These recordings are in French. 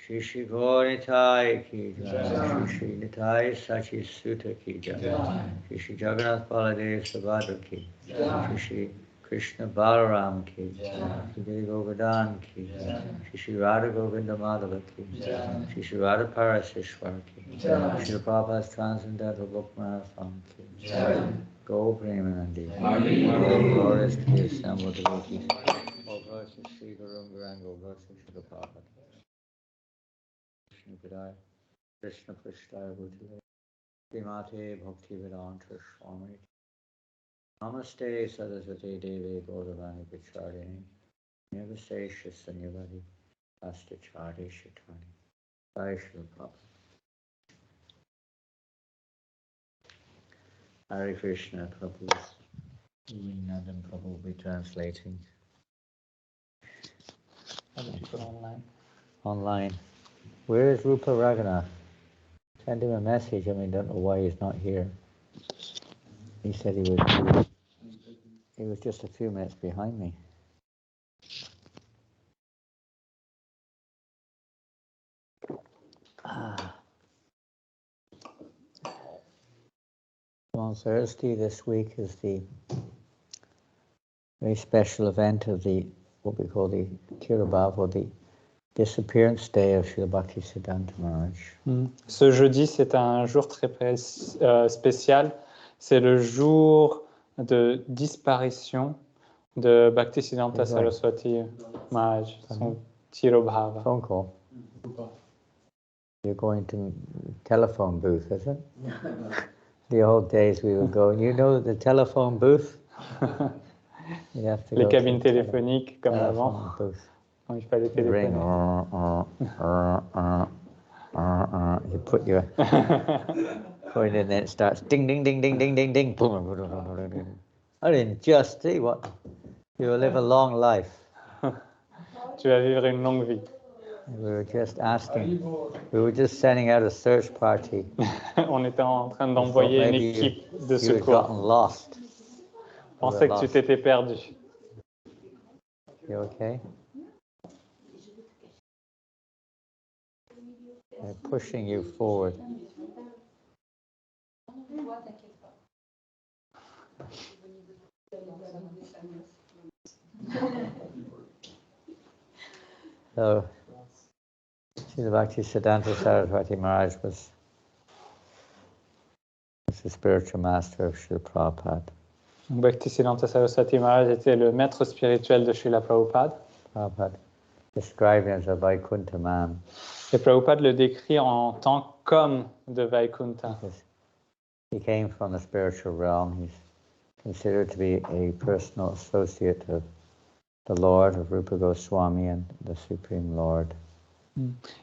Shri Shri Gauritai ki jai, Shri Shri Nitai Sachi Sutta ki jai, Shri Shri Jagannath Baladev Subhadra ki, Shri Shri Krishna Balaram ki, Shri Devi Govardhan ki, Shri Shri Radha Govinda Madhava ki, Shri Shri Radha Paraseshwar ki, Shri Prabhupada's Transcendental Book Marathon ki, Go Premanandi, all glorious to the assembled devotees, all glorious to Sri Guru Gauranga, all glorious to Sri Prabhupada. Krishna Prasthaya Bhutale Srimate Bhakti Vedanta Swami Namaste Saraswati Devi Gauravani Vicharini Namaste Sanyavadi Astachari Shatani Jai Shri Prabhupada. Hare Krishna. Prabhu Nandan Prabhu will be translating. How did you put online? Online. Where is Rupa Raghunath? Send him a message. I mean, don't know why he's not here. He said he was just a few minutes behind me. On Thursday this week is the very special event of the what we call the Tirabhav, or the Disappearance Day of Srila Bhaktisiddhanta Maharaj. Ce jeudi, c'est un jour très spécial. C'est le jour de disparition de Bhaktisiddhanta Saraswati Maharaj, son Tirobhava. Phone call. You're going to telephone booth, is it? The old days we would go, you know the telephone booth? You have to Les go cabines téléphoniques comme avant. Booth. Il fallait téléphoner. You put your coin in there, it starts ding, ding, ding, ding, ding, ding, ding. I didn't just see what. You will live a long life. Tu vas vivre une longue vie. We were just asking, we were just sending out a search party. On était en train d'envoyer une équipe de secours. Lost. On pensait que tu t'étais perdu. You okay? They're pushing you forward. So, Srila Bhaktisiddhanta Saraswati Maharaj was the spiritual master of Srila Prabhupada. Bhaktisiddhanta Saraswati Maharaj était le maître spirituel de Srila Prabhupada. Prabhupada described him as a Vaikuntha man. Et Prabhupada le décrit en tant qu'homme de Vaikuntha. He came from the spiritual realm. He's considered to be a personal associate of the Lord, of Rupa Goswami, and the Supreme Lord.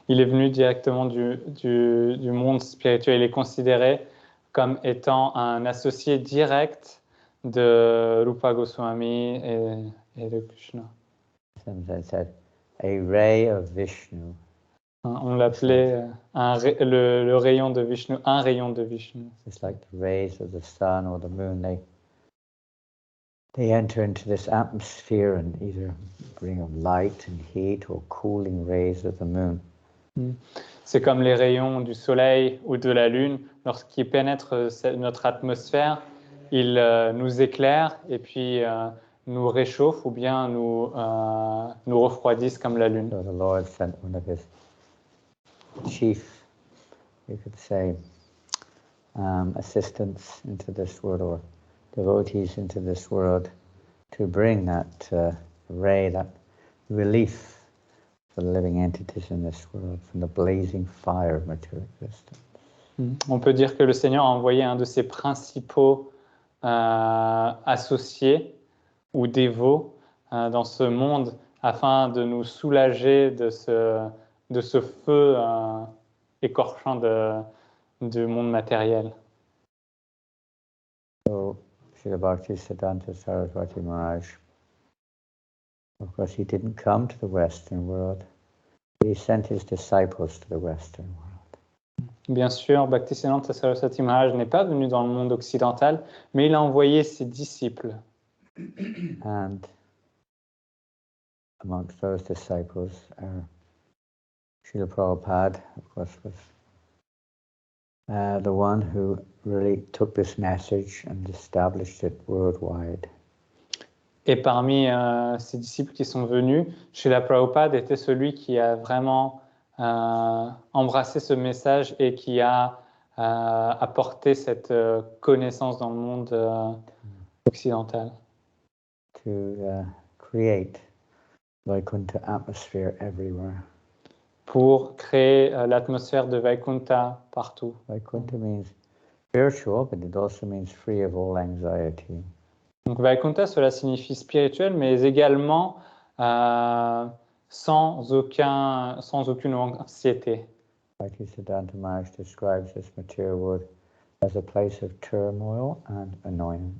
Il est venu directement du monde spirituel. Il est considéré comme étant un associé direct de Rupa Goswami et de Krishna. Sometimes said, a ray of Vishnu. On l'appelait le rayon de Vishnu, un rayon de Vishnu. It's like the rays of the sun or the moon. They enter into this atmosphere and either bring light and heat or cooling rays of the moon. C'est comme les rayons du soleil ou de la lune. Lorsqu'ils pénètrent notre atmosphère, ils nous éclairent et puis nous réchauffent ou bien nous refroidissent comme la lune. So the Lord sent one of his chief, you could say, assistants into this world, or devotees into this world, to bring that ray, that relief for the living entities in this world from the blazing fire of material existence. On peut dire que le Seigneur a envoyé un de ses principaux associés ou dévots dans ce monde afin de nous soulager de ce feu écorchant du monde matériel. So, Srila Bhaktisiddhanta Saraswati Maharaj, of course, he didn't come to the Western world. He sent his disciples to the Western world. Bien sûr, Bhaktisiddhanta Saraswati Maharaj n'est pas venu dans le monde occidental, mais il a envoyé ses disciples. And amongst those disciples are Srila Prabhupada, of course, was the one who really took this message and established it worldwide. Et parmi ces disciples qui sont venus, Srila Prabhupada était celui qui a vraiment embrassé ce message et qui a apporté cette connaissance dans le monde occidental. To create Vaikuntha atmosphere everywhere. Pour créer l'atmosphère de Vaikuntha partout. Vaikuntha means spiritual, but it also means free of all anxiety. Donc Vaikuntha, cela signifie spirituel, mais également sans aucune anxiété. Bhaktisiddhanta Maharaj describes this material world as a place of turmoil and annoyance.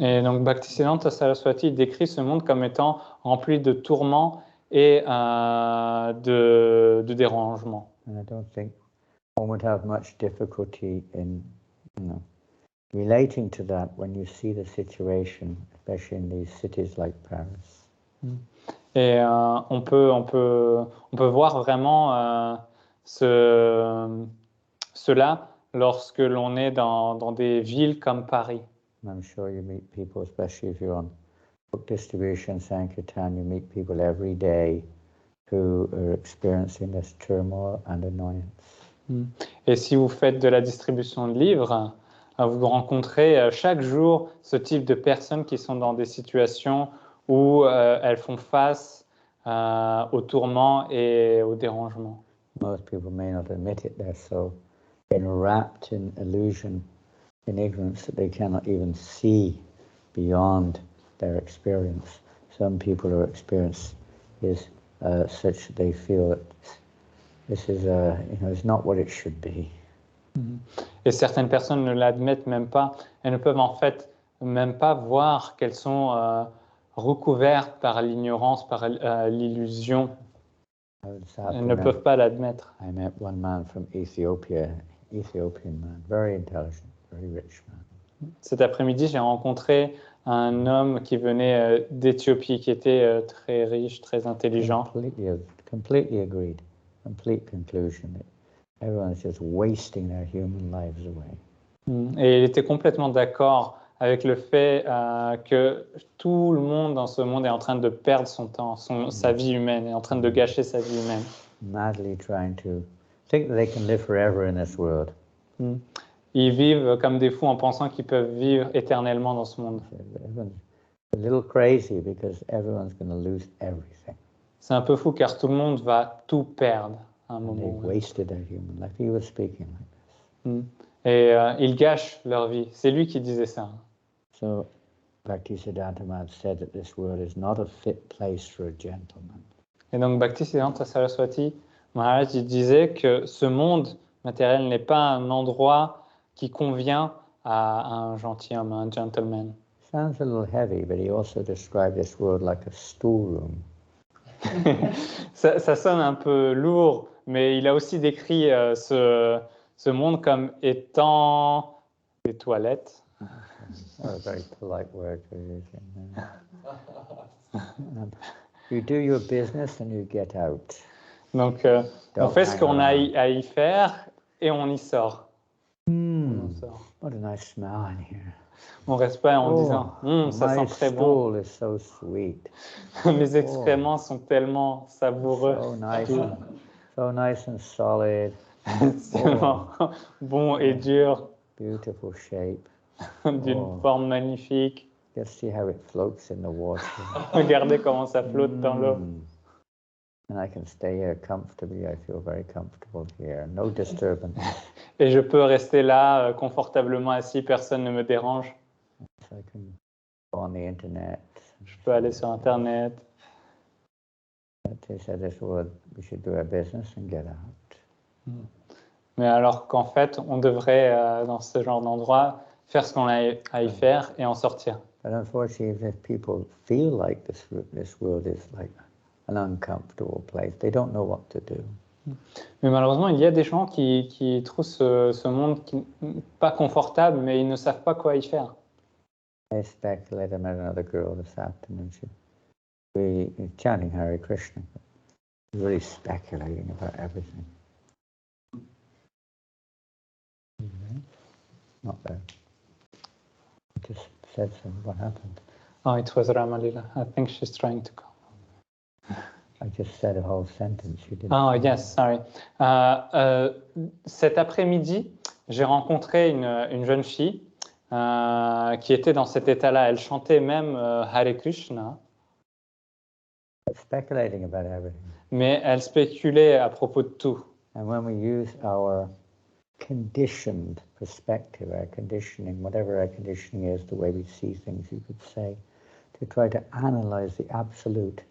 Et donc Bhaktisiddhanta Saraswati décrit ce monde comme étant rempli de tourments et de dérangements. And I don't think one would have much difficulty in, relating to that when you see the situation, especially in these cities like Paris. Et on peut voir vraiment cela lorsque l'on est dans des villes comme Paris. And I'm sure you meet people, especially if you're on book distribution, Sankirtan, you meet people every day who are experiencing this turmoil and annoyance. Et si vous faites de la distribution de livres, vous rencontrez chaque jour ce type de personnes qui sont dans des situations où elles font face aux tourments et aux dérangements. Most people may not admit it, they're so enwrapped in illusion, in ignorance, that they cannot even see beyond their experience. Some people who experience is such that they feel that this is, it's not what it should be. Et certaines personnes ne l'admettent même pas. Elles ne peuvent en fait même pas voir qu'elles sont recouvertes par l'ignorance, par l'illusion. Elles ne peuvent pas l'admettre. I met one man from Ethiopia, Ethiopian man, very intelligent, very rich man. Cet après-midi, j'ai rencontré un homme qui venait d'Éthiopie, qui était très riche, très intelligent. Completely agreed. Complete conclusion that everyone is just wasting their human lives away. Et il était complètement d'accord avec le fait que tout le monde dans ce monde est en train de perdre son temps, sa vie humaine, est en train de gâcher sa vie humaine. Madly trying to think that they can live forever in this world. Ils vivent comme des fous en pensant qu'ils peuvent vivre éternellement dans ce monde. Everyone's a little crazy because everyone's going to lose everything. C'est un peu fou car tout le monde va tout perdre à un moment. They've wasted their human life. He was speaking like this. Et ils gâchent leur vie. C'est lui qui disait ça. So, Bhaktisiddhanta Maharaj said that this world is not a fit place for a gentleman. Et donc Bhaktisiddhanta Saraswati Maharaj disait que ce monde matériel n'est pas un endroit qui convient à un gentilhomme, un gentleman. Sounds a little heavy, but he also described this world like a storeroom. Ça sonne un peu lourd, mais il a aussi décrit ce monde comme étant des toilettes. A very polite word to use. You do your business and you get out. Donc, on fait ce qu'on a à y faire et on y sort. On sort. What a nice smell in here. On reste pas en disant ça sent très bon. My stool is so sweet. Mes excréments sont tellement savoureux. So nice and solid. C'est tellement bon et dur. Beautiful shape. D'une forme magnifique. Just see how it floats in the water. Regardez comment ça flotte dans l'eau. And I can stay here comfortably. I feel very comfortable here. No disturbance. Et je peux rester là confortablement assis, personne ne me dérange. So I can go on the internet. Je peux aller sur Internet. They said this would we should do our business and get out. Mais alors qu'en fait, on devrait dans ce genre d'endroit faire ce qu'on a à y faire et en sortir. But unfortunately, if people feel like this world is like an uncomfortable place, they don't know what to do. Mais malheureusement, il y a des gens qui trouvent ce monde pas confortable, mais ils ne savent pas quoi y faire. I speculated, I met another girl this afternoon. She chanting Hare Krishna. Really speculating about everything. Not there. I just said something. What happened? Oh, it was Ramalila. I think she's trying to come. I just said a whole sentence. You didn't. Oh, yes, sorry. Cet après-midi, j'ai rencontré une jeune fille qui était dans cet état-là. Elle chantait même Hare Krishna. Speculating about everything. Mais elle spéculait à propos de tout. And when we use our conditioned perspective, our conditioning, whatever our conditioning is, the way we see things, you could say, to try to analyze the absolute,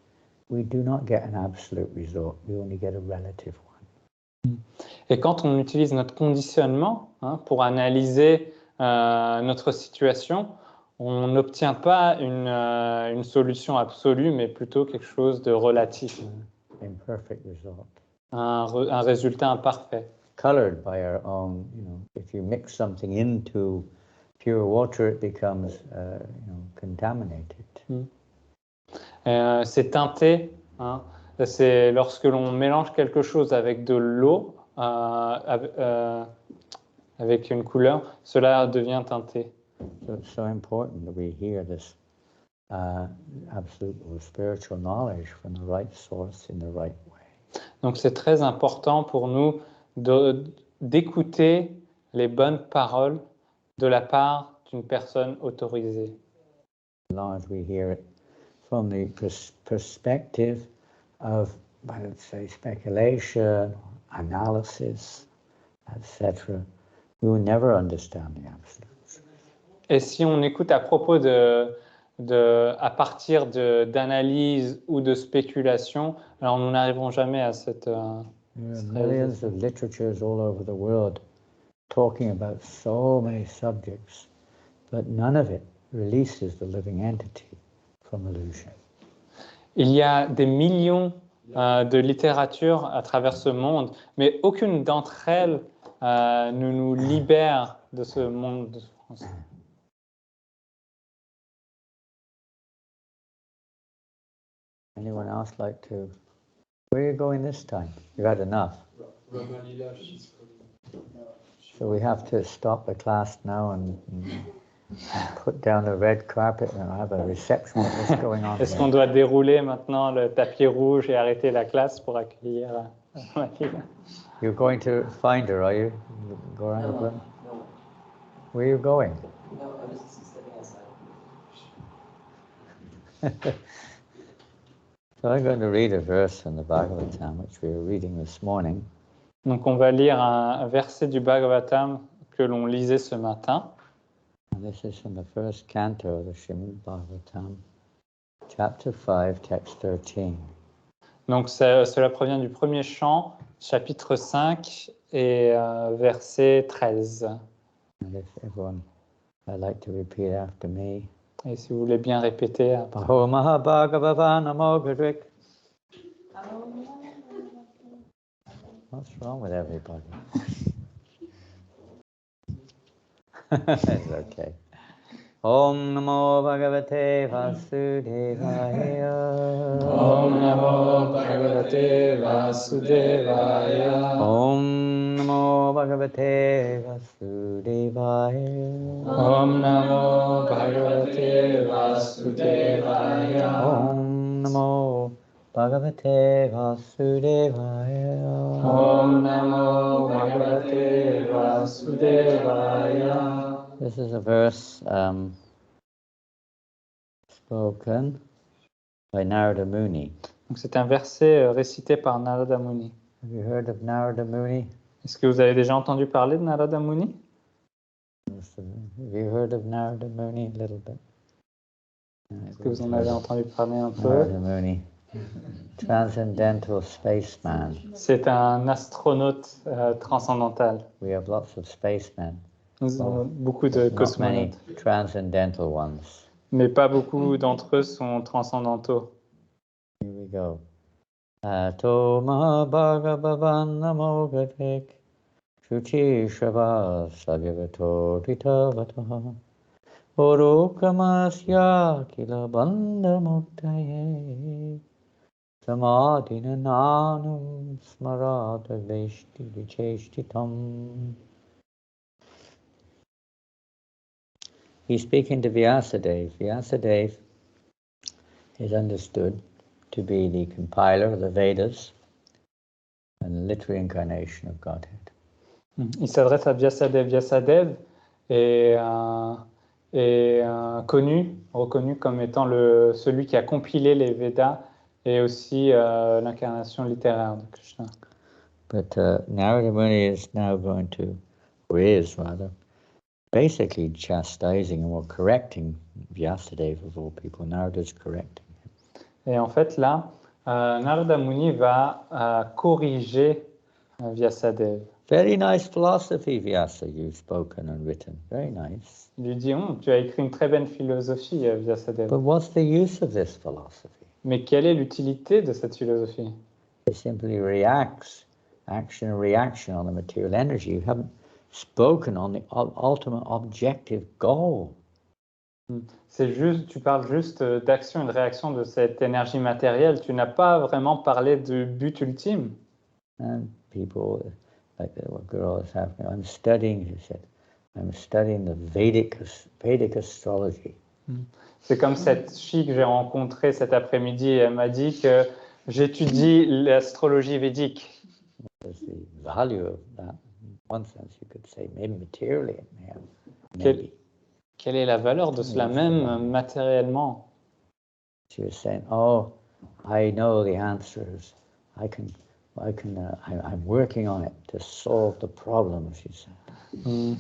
we do not get an absolute result, we only get a relative one. Et quand on utilise notre conditionnement pour analyser notre situation, on n'obtient pas une solution absolue, mais plutôt quelque chose de relatif. Imperfect result. Un résultat imparfait. Colored by our own, if you mix something into pure water, it becomes, contaminated. C'est teinté. C'est lorsque l'on mélange quelque chose avec de l'eau, avec une couleur, cela devient teinté. So it's so important that we hear this absolute or spiritual knowledge from the right source in the right way. Donc c'est très important pour nous d'écouter les bonnes paroles de la part d'une personne autorisée. As long as we hear it from the perspective of, let's say, speculation, analysis, etc., we will never understand the absolute. Et si on écoute à propos à partir d'analyse ou de spéculation, alors nous n'arriverons jamais à cette... There are millions of literatures all over the world talking about so many subjects, but none of it releases the living entity from illusion. Il y a des millions de littératures à travers ce monde, mais aucune d'entre elles ne nous libère de ce monde de souffrance. Anyone else like to? Where are you going this time? You've had enough. So we have to stop the class now and put down the red carpet and have a reception. What's going on? Est-ce qu'on doit dérouler maintenant le tapis rouge et arrêter la classe pour accueillir Ramalila? You're going to find her, are you? Go around the room? No. Where are you going? No, I'm just stepping outside. So I'm going to read a verse from the Bhagavatam, which we were reading this morning. Donc on va lire un verset du Bhagavatam que l'on lisait ce matin. And this is from the first canto of the Srimad Bhagavatam, chapter 5, text 13. Donc cela provient du premier chant, chapitre 5 et verset 13. And if everyone would like to repeat after me. Et si vous voulez bien répéter après. Aho Mahabhagavavan Namo Gudrik. What's wrong with everybody? It's okay. Om Namo Bhagavate Vasudevaya. Om Namo Bhagavate Vasudevaya. Om Namo Bhagavate Vasudevaya. Om Namo Bhagavate Vasudevaya. Om Namo Bhagavate Vasudevaya. Om Namo Bhagavate Vasudevaya. This is a verse spoken by Narada Muni. Donc c'est un verset récité par Narada Muni. Have you heard of Narada Muni? Est-ce que vous avez déjà entendu parler de Narada Muni? Have you heard of Narada Muni a little bit? Est-ce que vous en avez entendu parler un peu? Narada Muni, transcendental spaceman. C'est un astronaute transcendantal. We have lots of spacemen. Nous avons beaucoup de Not many cosmonautes, transcendental ones. mais pas beaucoup d'entre eux sont transcendantaux. Here we go. Ato Mahabhagavavan Namo Gudrik. Shuchi Shava Sagyavato Ritavataha. Urukamasya Kila Bandha Muktaye. Samadhina nanum smarata veshti vicheshtitam. He's speaking to Vyasadeva. Vyasadeva is understood to be the compiler of the Vedas and the literary incarnation of Godhead. Il s'adresse à Vyasadeva. Vyasadeva est reconnu comme étant celui qui a compilé les Védas et aussi l'incarnation littéraire de Krishna. But Narada Muni is now going to, or is rather, basically chastising or correcting Vyasadeva of all people. Narada is correcting him. Et en fait, là, Narada Muni va corriger Vyasadeva. Very nice philosophy, Vyasa, you've spoken and written. Very nice. Il lui dit, tu as écrit une très belle philosophie, Vyasadeva. But what's the use of this philosophy? Mais quelle est l'utilité de cette philosophie? It simply reacts, action and reaction on the material energy. You haven't spoken on the ultimate objective goal. C'est juste, tu parles juste d'action et de réaction de cette énergie matérielle. Tu n'as pas vraiment parlé du but ultime. And people, like the girl is having, I'm studying, she said, I'm studying the Vedic astrology. C'est comme cette fille que j'ai rencontrée cet après-midi. Elle m'a dit que j'étudie l'astrologie védique. There's the value of that. In one sense, you could say, maybe materially it may have. Maybe. Quelle est la valeur de cela même matériellement? She was saying, "Oh, I know the answers. I'm working on it to solve the problem." She said.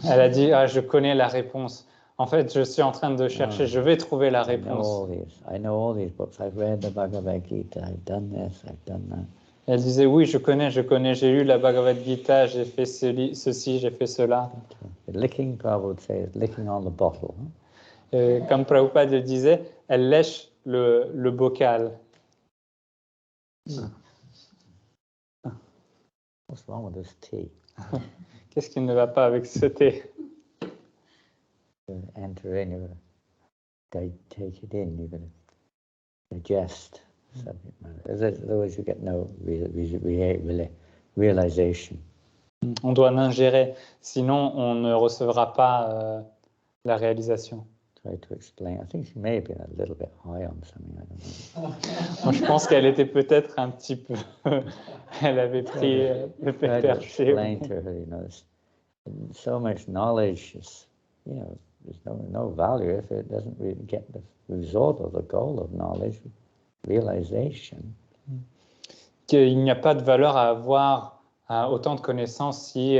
Elle a dit, je connais la réponse. En fait, je suis en train de chercher. Je vais trouver la réponse. I know all these books. I've read the Bhagavad Gita. I've done this. I've done that. Elle disait, oui, je connais. J'ai lu la Bhagavad Gita. J'ai fait ceci, j'ai fait cela. The licking, Prabhupada would say, is licking on the bottle. Comme Prabhupada le disait, elle lèche le bocal. What's wrong with this tea? Qu'est-ce qui ne va pas avec ce thé? You enter in, you're going to take it in, you're going to digest subject matter. Otherwise you get no realization. On doit l'ingérer, sinon on ne recevra pas la réalisation. Try to explain. I think she may have been a little bit high on something. I don't know. Moi, je pense qu'elle était peut-être un petit peu. Elle avait pris le perché. Explain to her, so much knowledge is, there's no value if it doesn't really get the result of the goal of knowledge, realization. Qu'il n'y a pas de valeur à avoir autant de connaissances si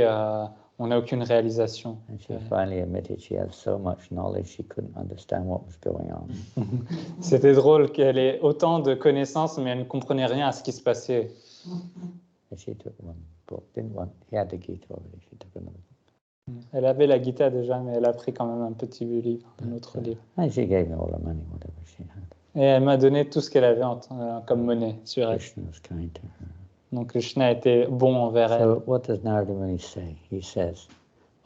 on n'a aucune réalisation. And she finally admitted she had so much knowledge she couldn't understand what was going on. C'était drôle qu'elle ait autant de connaissances, mais elle ne comprenait rien à ce qui se passait. And she took one book. He had the Gita already. She took another book. Elle avait la Gita déjà, mais elle a pris quand même un petit livre, un autre livre. And she gave me all the money, whatever she had. Et elle m'a donné tout ce qu'elle avait comme monnaie sur elle. Krishna was kind to her. Donc Krishna était bon envers elle. So what does Narada Muni say? He says,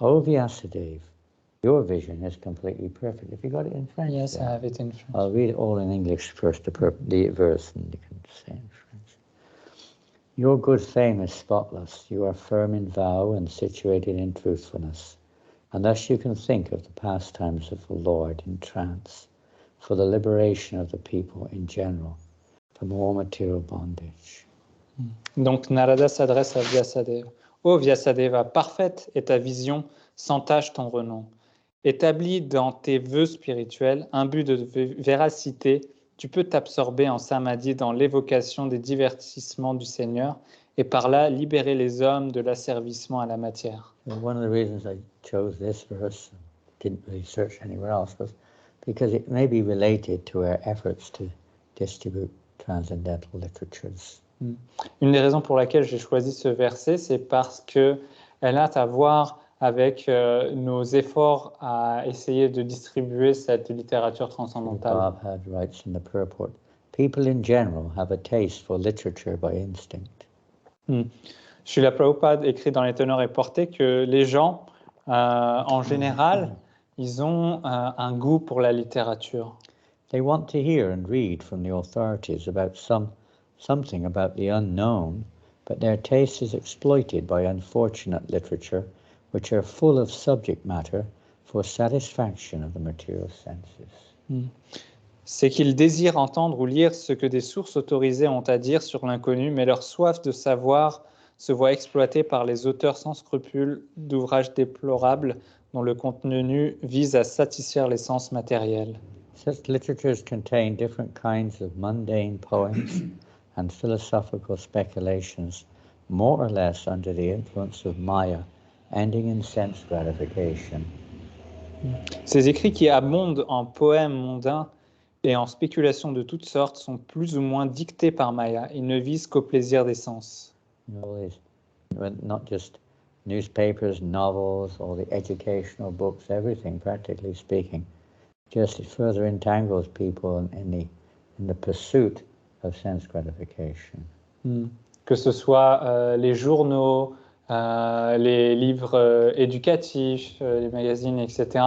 "O Vyasadeva, your vision is completely perfect." Have you got it in French? Yes, I have it in French. I'll read it all in English first, the verse, and you can say it in French. Your good fame is spotless. You are firm in vow and situated in truthfulness. And thus you can think of the pastimes of the Lord in trance, for the liberation of the people in general, from all material bondage. Donc Narada s'adresse à Vyasadeva. Ô Vyasadeva, parfaite est ta vision, sans tache ton renom. Établi dans tes vœux spirituels, un but de véracité, tu peux t'absorber en samadhi dans l'évocation des divertissements du Seigneur et par là libérer les hommes de l'asservissement à la matière. One of the reasons I chose this verse, didn't really search anywhere else, was because it may be related to our efforts to distribute transcendental literatures. Une des raisons pour laquelle j'ai choisi ce verset, c'est parce qu'elle a à voir avec nos efforts à essayer de distribuer cette littérature transcendantale. Prabhupada writes in the purport, people in general have a taste for literature by instinct. Srila Prabhupada écrit dans les teneurs et portées que les gens, en général, ils ont un goût pour la littérature. They want to hear and read from the authorities about some something about the unknown, but their taste is exploited by unfortunate literature, which are full of subject matter for satisfaction of the material senses. C'est qu'ils désirent entendre ou lire ce que des sources autorisées ont à dire sur l'inconnu, mais leur soif de savoir se voit exploitée par les auteurs sans scrupules d'ouvrages déplorables dont le contenu vise à satisfaire les sens matériels. Such literatures contain different kinds of mundane poems and philosophical speculations, more or less under the influence of Maya, ending in sense gratification. Ces écrits qui abondent en poèmes mondains et en spéculations de toutes sortes sont plus ou moins dictés par Maya. Ils ne visent qu'au plaisir des sens. Not just newspapers, novels, all the educational books, everything, practically speaking. Just it further entangles people in the pursuit of sense gratification. Que ce soit les journaux, les livres éducatifs, les magazines, etc.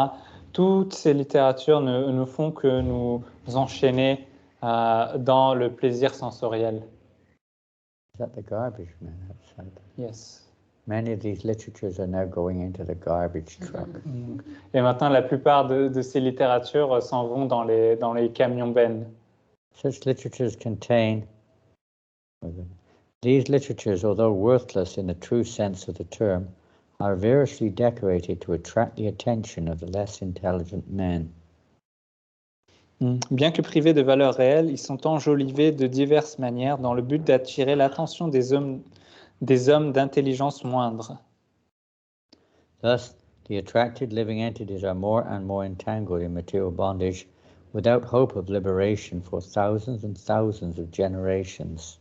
Toutes ces littératures ne font que nous enchaîner dans le plaisir sensoriel. Is that the garbage man outside? Yes. Many of these literatures are now going into the garbage truck. Et maintenant, la plupart de ces littératures s'en vont dans les camions-bennes. Such literatures contain... These literatures, although worthless in the true sense of the term, are variously decorated to attract the attention of the less intelligent men. Bien que privés de valeur réelle, ils sont enjolivés de diverses manières dans le but d'attirer l'attention des hommes d'intelligence moindre. Thus, the attracted living entities are more and more entangled in material bondage without hope of liberation for thousands and thousands of generations.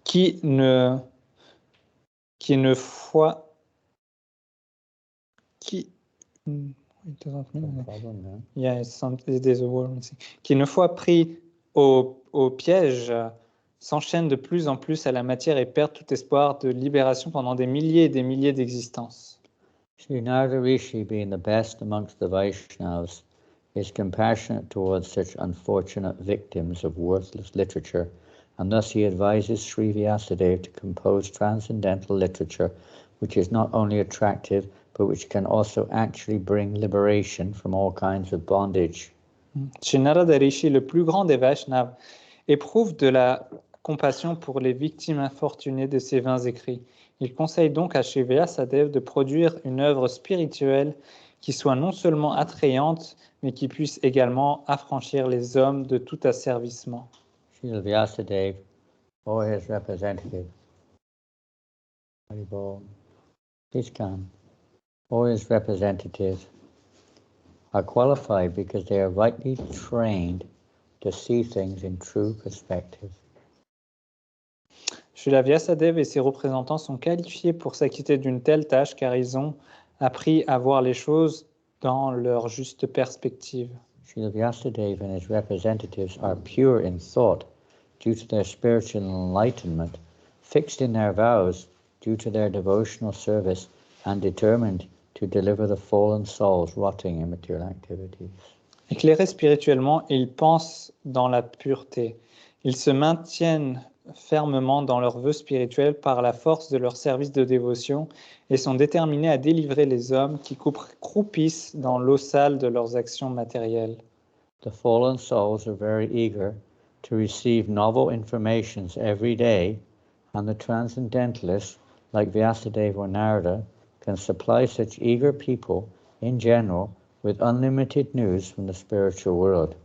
Qui ne fois pris au piège s'enchaînent de plus en plus à la matière et perdent tout espoir de libération pendant des milliers et des milliers d'existences. Sri Narada Rishi, being the best amongst the Vaishnavas, is compassionate towards such unfortunate victims of worthless literature, and thus he advises Sri Vyasadeva to compose transcendental literature which is not only attractive but which can also actually bring liberation from all kinds of bondage. Sri Narada Rishi, le plus grand des Vaishnavas, éprouve de la compassion pour les victimes infortunées de ces vains écrits. Il conseille donc à Sri Vyasadeva de produire une œuvre spirituelle qui soit non seulement attrayante, mais qui puisse également affranchir les hommes de tout asservissement. Sri Vyasadeva or his representative, please come, or his representatives are qualified because they are rightly trained to see things in true perspective. Srila Vyasadeva et ses représentants sont qualifiés pour s'acquitter d'une telle tâche car ils ont appris à voir les choses dans leur juste perspective. Srila Vyasadeva and his representatives are pure in thought due to their spiritual enlightenment, fixed in their vows due to their devotional service, and determined to deliver the fallen souls rotting in material activities. Éclairés spirituellement, ils pensent dans la pureté. Ils se maintiennent fermement dans leurs vœux spirituels par la force de leur service de dévotion et sont déterminés à délivrer les hommes qui croupissent dans l'eau sale de leurs actions matérielles. The fallen souls are very eager to receive novel informations every day, and the transcendentalists, like Vyasadeva or Narada, can supply such eager people in general with unlimited news from the spiritual world.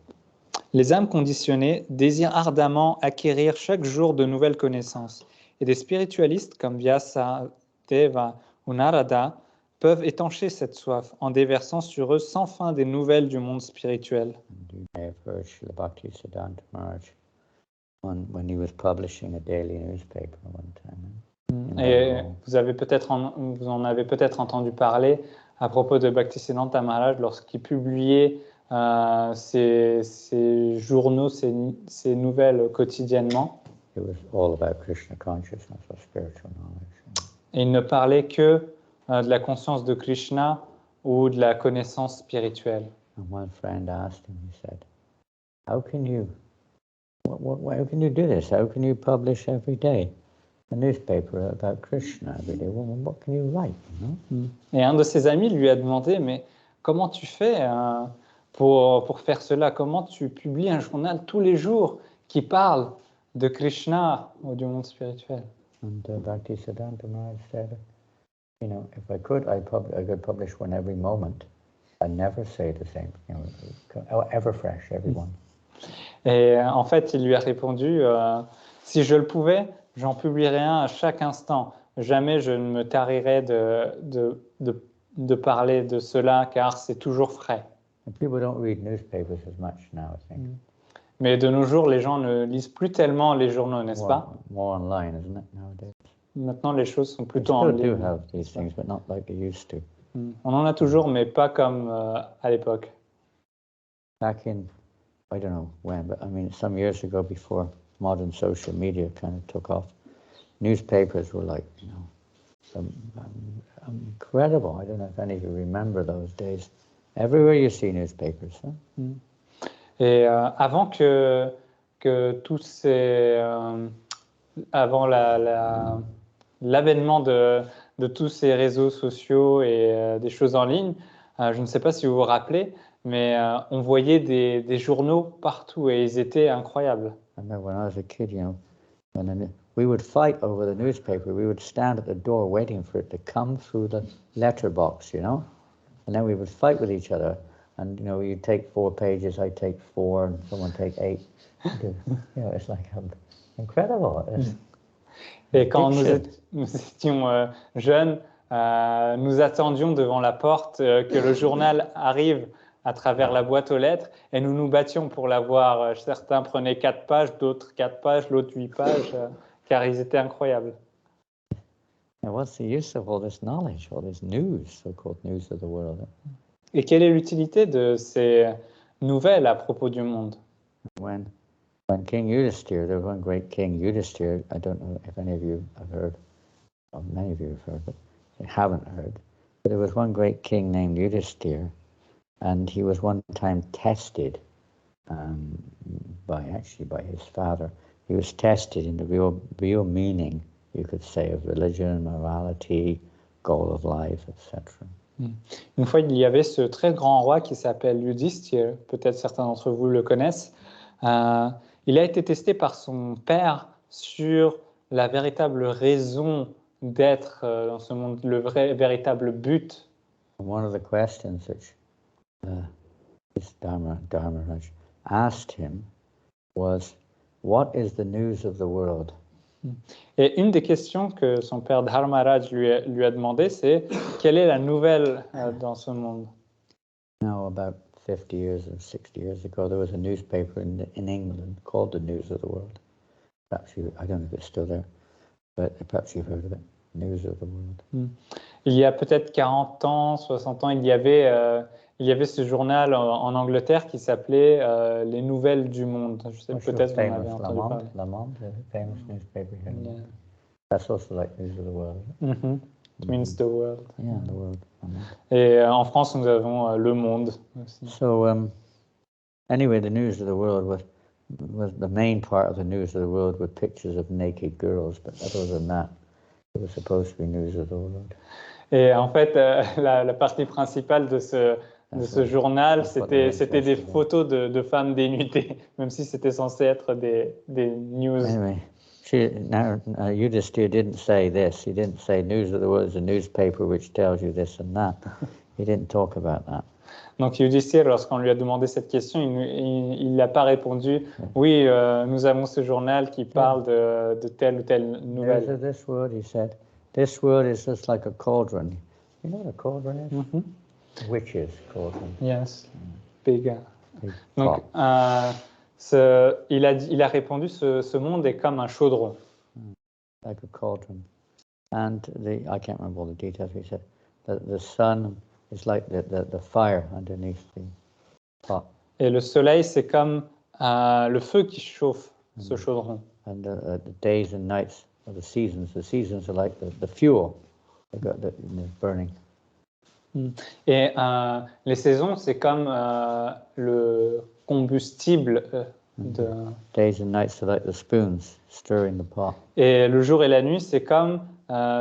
Les âmes conditionnées désirent ardemment acquérir chaque jour de nouvelles connaissances, et des spiritualistes comme Vyasadeva ou Narada peuvent étancher cette soif en déversant sur eux sans fin des nouvelles du monde spirituel. You may have heard Srila Bhaktisiddhanta Maharaj when he was publishing a daily newspaper one time. Et vous en avez peut-être entendu parler à propos de Bhaktisiddhanta Maharaj lorsqu'il publiait ses journaux, ses nouvelles quotidiennement. It was all about Krishna consciousness or spiritual knowledge. Et il ne parlait que de la conscience de Krishna ou de la connaissance spirituelle. And one friend asked him, he said, how can you How can you do this? How can you publish every day a newspaper about Krishna every day? Well, what can you write? You know? Et un de ses amis lui a demandé, mais comment tu fais pour faire cela? Comment tu publies un journal tous les jours qui parle de Krishna ou du monde spirituel? And Bhaktisiddhanta Maharaj said, you know, if I could, I could publish one every moment and never say the same, you know, ever fresh, every one. Et en fait, il lui a répondu, si je le pouvais, j'en publierais un à chaque instant. Jamais je ne me tarirais de parler de cela, car c'est toujours frais. And people don't read newspapers as much now, I think. Mais de nos jours, les gens ne lisent plus tellement les journaux, n'est-ce pas? More online, isn't it, nowadays? Maintenant, les choses sont We plutôt en still do ligne. have these things, but not like they used to. On en a toujours, mais pas comme à l'époque. Back in, I don't know when, but I mean, some years ago, before modern social media kind of took off, newspapers were like, you know, incredible. I don't know if any of you remember those days. Everywhere you see newspapers. Huh? Et avant que tous ces... avant l'avènement de tous ces réseaux sociaux et des choses en ligne, je ne sais pas si vous vous rappelez, mais on voyait des journaux partout et ils étaient incroyables. I remember when I was a kid, you know, we would fight over the newspaper. We would stand at the door waiting for it to come through the letterbox, you know, and then we would fight with each other. And, you know, you'd take 4 pages, I'd take 4, and someone take 8. You know, it's like incredible. Et quand nous étions jeunes, nous attendions devant la porte que le journal arrive à travers la boîte aux lettres et nous nous battions pour l'avoir. Certains prenaient 4 pages, d'autres 4 pages, l'autre 8 pages, car ils étaient incroyables. And what's the use of all this knowledge, all this news, so-called news of the world? Et quelle est l'utilité de ces nouvelles à propos du monde? When King Yudhisthira, there was one great king, Yudhisthira, I don't know if any of you have heard, or many of you have heard, but you haven't heard, but there was one great king named Yudhisthira, and he was one time tested by his father. He was tested in the real meaning, you could say, of religion, morality, goal of life, etc. Une fois, il y avait ce très grand roi qui s'appelle Yudhisthira, peut-être certains d'entre vous le connaissent. Il a été testé par son père sur la véritable raison d'être dans ce monde, le véritable but. One of the questions which Dharmaraj asked him was, what is the news of the world? Et une des questions que son père Dharmaraj lui a demandé, c'est quelle est la nouvelle dans ce monde? Now, about 50 years or 60 years ago, there was a newspaper in England called the News of the World. Perhaps I don't know if it's still there, but perhaps you've heard of it, News of the World. Il y a peut-être 40 ans, 60 ans, il y avait ce journal en Angleterre qui s'appelait Les Nouvelles du Monde. Je sais peut-être vous en avez entendu parler. Le Monde, the famous newspaper here. Yeah. That's also like News of the World. Mm-hmm. It means the world. Yeah, the world. Et en France, nous avons Le Monde aussi. So, anyway, the News of the World was the main part of the News of the World with pictures of naked girls, but other than that, it was supposed to be News of the World. Et en fait, la partie principale de ce journal, c'était des photos de femmes dénudées, même si c'était censé être des news. Anyway, Yudhisthira didn't say this. He didn't say News of the World is a newspaper which tells you this and that. He didn't talk about that. Donc Yudhisthira, lorsqu'on lui a demandé cette question, il n'a pas répondu « Oui, nous avons ce journal qui parle de telle ou telle nouvelle. » News of this world, he said, this world is just like a cauldron. You know what a cauldron is? Mm-hmm. Witch's cauldron. Yes, big. Donc, il a répondu ce monde est comme un chaudron. Like a cauldron. And I can't remember all the details, he said the sun is like the fire underneath the pot. Et le soleil, c'est comme le feu qui chauffe ce chaudron. And the days and nights of the seasons are like the fuel the burning. Et les saisons, c'est comme le combustible Days and nights are like the spoons stirring the pot. Et le jour et la nuit, c'est comme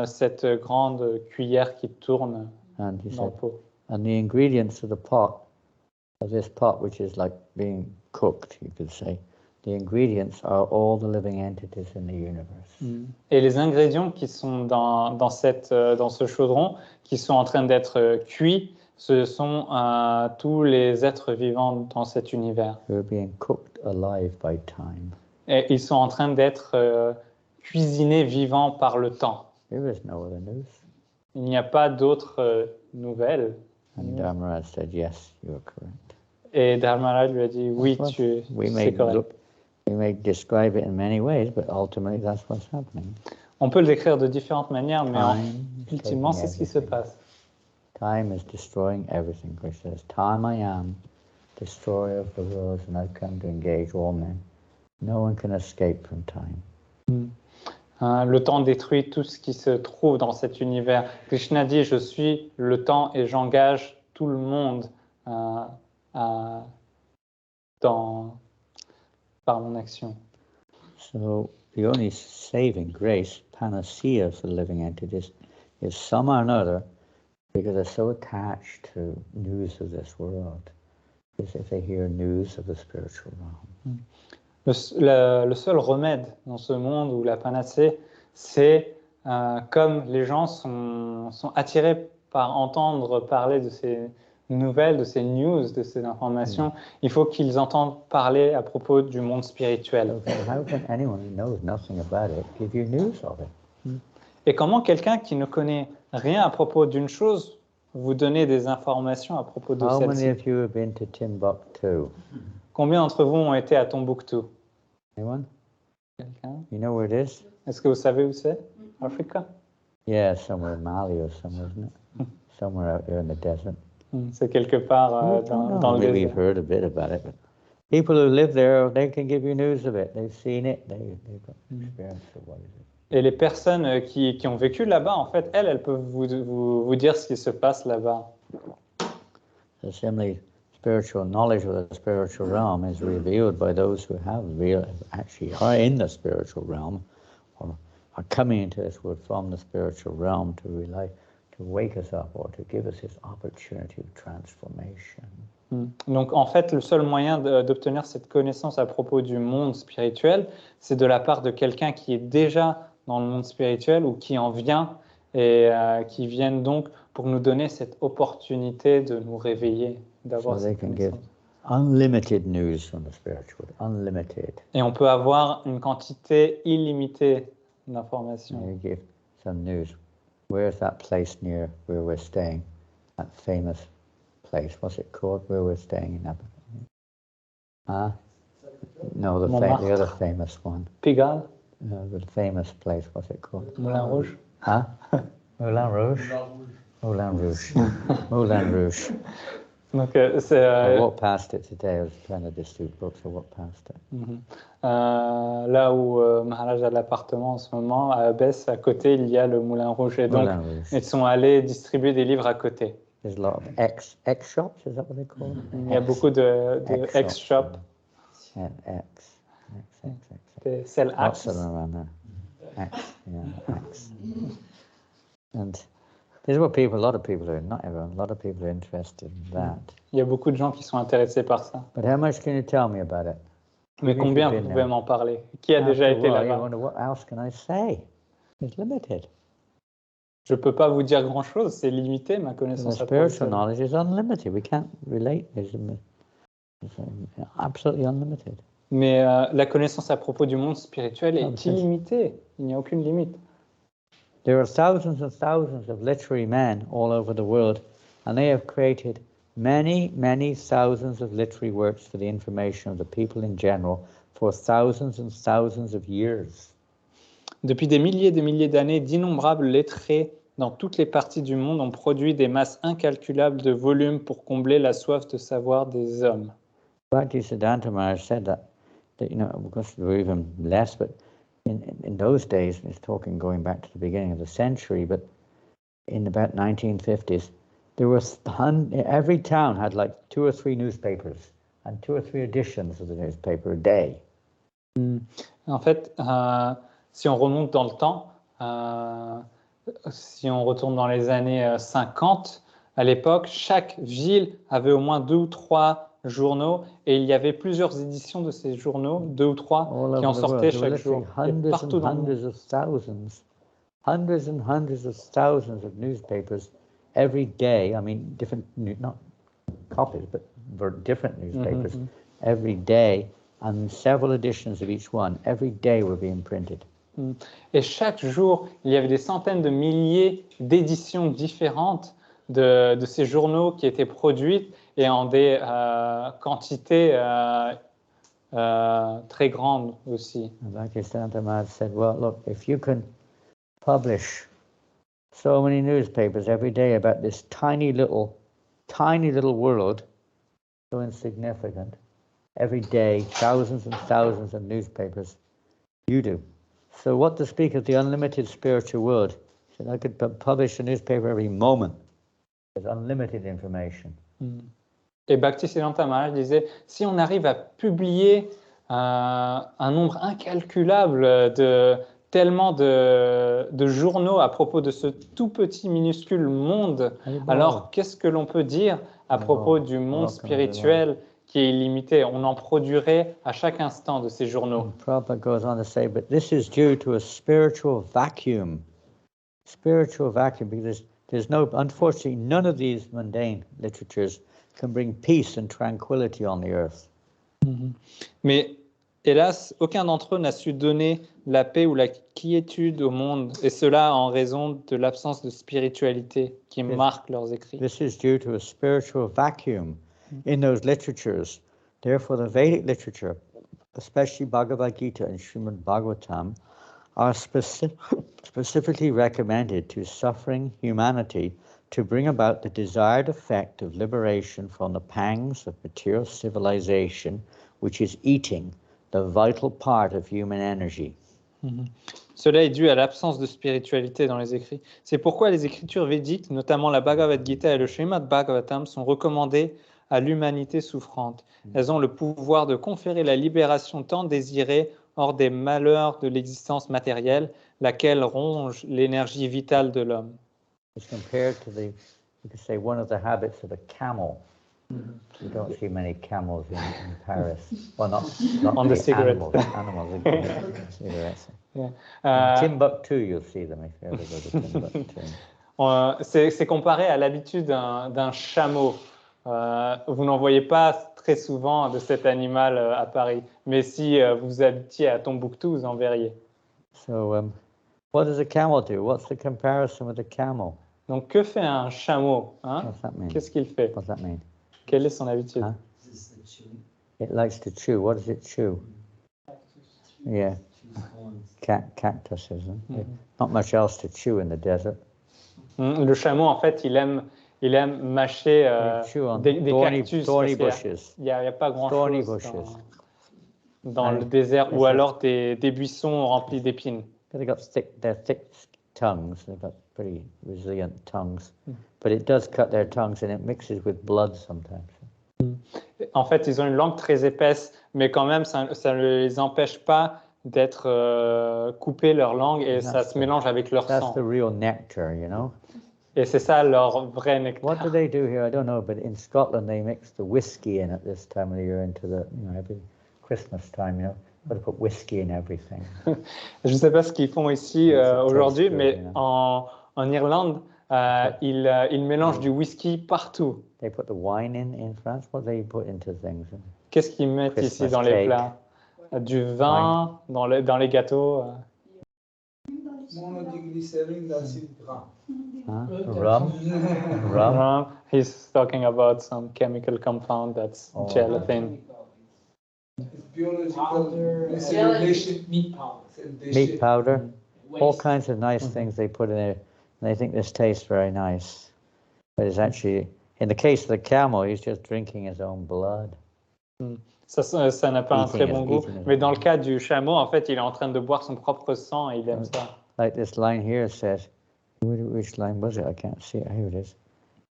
cette grande cuillère qui tourne And he dans le said, pot. and the ingredients of the pot, of this pot, which is like being cooked, you could say, the ingredients are all the living entities in the universe. Et les ingrédients qui sont dans ce chaudron, qui sont en train d'être cuits, ce sont tous les êtres vivants dans cet univers. Who are being cooked alive by time. Et ils sont en train d'être cuisinés vivants par le temps. There is no other news. Il n'y a pas d'autres nouvelles. And Dharmaraj said, yes, you are correct. Et Dharmaraj lui a dit, oui, c'est correct. We may describe it in many ways, but ultimately that's what's happening. On peut le décrire de différentes manières, mais ultimement, c'est ce qui se passe. Time is destroying everything. Krishna says, time I am, destroyer of the worlds, and I've come to engage all men. No one can escape from time. Le temps détruit tout ce qui se trouve dans cet univers. Krishna dit, je suis le temps et j'engage tout le monde par mon action. So the only saving grace, panacea for living entities, is some or another, because they're so attached to news of this world, is if they hear news of the spiritual realm. Le seul remède dans ce monde où la panacée, c'est comme les gens sont attirés par entendre parler de ces nouvelles, de ces news, de ces informations, il faut qu'ils entendent parler à propos du monde spirituel. How can anyone who knows nothing about it give you news of it? Et comment quelqu'un qui ne connaît rien à propos d'une chose vous donner des informations à propos de How many celle-ci? of you have been to Timbuktu? Combien d'entre vous ont été à Tombouctou? Anyone? Quelqu'un? You know where it is? Est-ce que vous savez où c'est? Africa? Yeah, somewhere in Mali or somewhere, isn't it? Somewhere out there in the desert. C'est quelque part dans le We've désert. heard a bit about it, but people who live there, they can give you news of it. They've seen it. They've got experience of what it is. Et les personnes qui ont vécu là-bas, en fait, elles peuvent vous dire ce qui se passe là-bas. So similarly, spiritual knowledge of the spiritual realm is revealed by those who actually are in the spiritual realm, or are coming into this world from the spiritual realm to wake us up or to give us this opportunity of transformation. Donc, en fait, le seul moyen d'obtenir cette connaissance à propos du monde spirituel, c'est de la part de quelqu'un qui est déjà dans le monde spirituel ou qui en vient et qui viennent donc pour nous donner cette opportunité de nous réveiller, d'avoir cette connaissance. Unlimited news from the spiritual, unlimited. Et on peut avoir une quantité illimitée d'informations. You give some news. Where's that place near where we're staying? That famous place. What's it called? Where we're staying in Huh? No, the other famous one. Pigalle? No, the famous place. What's it called? Moulin Rouge? Huh? Moulin Rouge? Moulin Rouge. Moulin Rouge. Donc, I walked past it today. I was trying to distribute books. I walked past it. Là où Maharaj a l'appartement en ce moment, à Abbesse, à côté, il y a le Moulin Rouge. Et donc, ils sont allés distribuer des livres à côté. There's a lot of X shops, is that what they call them? Il y a beaucoup de X shops. X. Des sell X. Lots of them around there. X, yeah, X. And this is what a lot of people are, not everyone, a lot of people are interested in that. Il y a beaucoup de gens qui sont intéressés par ça. But how much can you tell me about it? Mais combien vous pouvez m'en parler? Qui a déjà été là-bas? What else can I say? It's limited. Je ne peux pas vous dire grand-chose, c'est limité, ma connaissance. The spiritual knowledge is unlimited. We can't relate. It's absolutely unlimited. Mais la connaissance à propos du monde spirituel est illimitée. Il n'y a aucune limite. There are thousands and thousands of literary men all over the world, and they have created many, many thousands of literary works for the information of the people in general for thousands and thousands of years. Depuis des milliers et des milliers d'années, d'innombrables lettrés dans toutes les parties du monde ont produit des masses incalculables de volumes pour combler la soif de savoir des hommes. Bhaktisiddhanta Maharaj said that of course there were even less, but in those days, he's talking going back to the beginning of the century, but in about 1950s, there was every town had like 2 or 3 newspapers, and 2 or 3 editions of the newspaper a day. En fait, si on remonte dans le temps, si on retourne dans les années 50, à l'époque, chaque ville avait au moins 2 ou 3 journaux et il y avait plusieurs éditions de ces journaux, 2 ou 3, qui en sortaient chaque jour. Et partout dans le monde. Hundreds and hundreds of thousands of newspapers every day. I mean, different, not copies, but different newspapers every day, and several editions of each one. Every day were being printed. Et chaque jour, il y avait des centaines de milliers d'éditions différentes de ces journaux qui étaient produites et en des quantités très grandes aussi. Bhaktivedanta Maharaj said, well, look, if you can publish so many newspapers every day about this tiny little world, so insignificant, every day, thousands and thousands of newspapers, you do. So what to speak of the unlimited spiritual world? He said, I could publish a newspaper every moment. There's unlimited information. Et Bhaktisiddhanta Maharaj disait, si on arrive à publier un nombre incalculable tellement de journaux à propos de ce tout petit minuscule monde, alors qu'est-ce que l'on peut dire à propos du monde spirituel qui est illimité? On en produirait à chaque instant de ces journaux. Prabhupada goes on to say, but this is due to a spiritual vacuum. Spiritual vacuum, because there's no, unfortunately, none of these mundane literatures can bring peace and tranquility on the earth. Mais hélas, aucun d'entre eux n'a su donner la paix ou la quiétude au monde, et cela en raison de l'absence de spiritualité qui marque leurs écrits. This is due to a spiritual vacuum in those literatures. Therefore, the Vedic literature, especially Bhagavad Gita and Srimad Bhagavatam, are specifically recommended to suffering humanity to bring about the desired effect of liberation from the pangs of material civilization, which is eating the vital part of human energy. Cela est dû à l'absence de spiritualité dans les écrits. C'est pourquoi les écritures védiques, notamment la Bhagavad Gita et le Srimad Bhagavatam, sont recommandées à l'humanité souffrante. Elles ont le pouvoir de conférer la libération tant désirée hors des malheurs de l'existence matérielle, laquelle ronge l'énergie vitale de l'homme. It's compared to you could say, one of the habits of a camel. You don't see many camels in Paris. Well, not on the cigarette. Animals cigarettes. Yeah. Timbuktu, you'll see them if you ever go to Timbuktu. C'est comparé à l'habitude d'un chameau. Vous n'en voyez pas très souvent de cet animal à Paris, mais si vous habitiez à Tombouctou, vous en verriez. So, what does a camel do? What's the comparison with a camel? Donc, que fait un chameau? What's that mean? Qu'est-ce qu'il fait? What's that mean? Quelle est son habitude? Huh? It likes to chew. What does it chew? Yeah. Cactuses. Not much else to chew in the desert. Le chameau, en fait, il aime mâcher des cactus. Thorny bushes. Il n'y a pas grand-chose dans le désert, ou alors des buissons remplis d'épines. They're thick tongues. They've got pretty resilient tongues. But it does cut their tongues and it mixes with blood sometimes. En fait, ils ont une langue très épaisse, mais quand même, ça ne les empêche pas d'être coupés leur langue et ça se mélange avec leur sang. That's the real nectar, you know. Et c'est ça leur vrai nectar. What do they do here? I don't know, but in Scotland they mix the whiskey in at this time of the year into the, every Christmas time, got to put whiskey in everything. Je ne sais pas ce qu'ils font ici aujourd'hui, mais en Irlande, ils mélangent du whisky partout. They put the wine in France. What do they put into things? Qu'est-ce qu'ils mettent ici dans les plats? Du vin dans les gâteaux. Monodiglycérine d'acide gras. Rum. He's talking about some chemical compound that's gelatin. Biological meat powder. All kinds of nice things they put in there. And they think this tastes very nice. But it's actually, in the case of the camel, he's just drinking his own blood. Ça n'a pas un très bon goût. Mais dans le cas du chameau, en fait, il est en train de boire son propre sang et il aime ça. Like this line here says, which line was it? I can't see it. Here it is.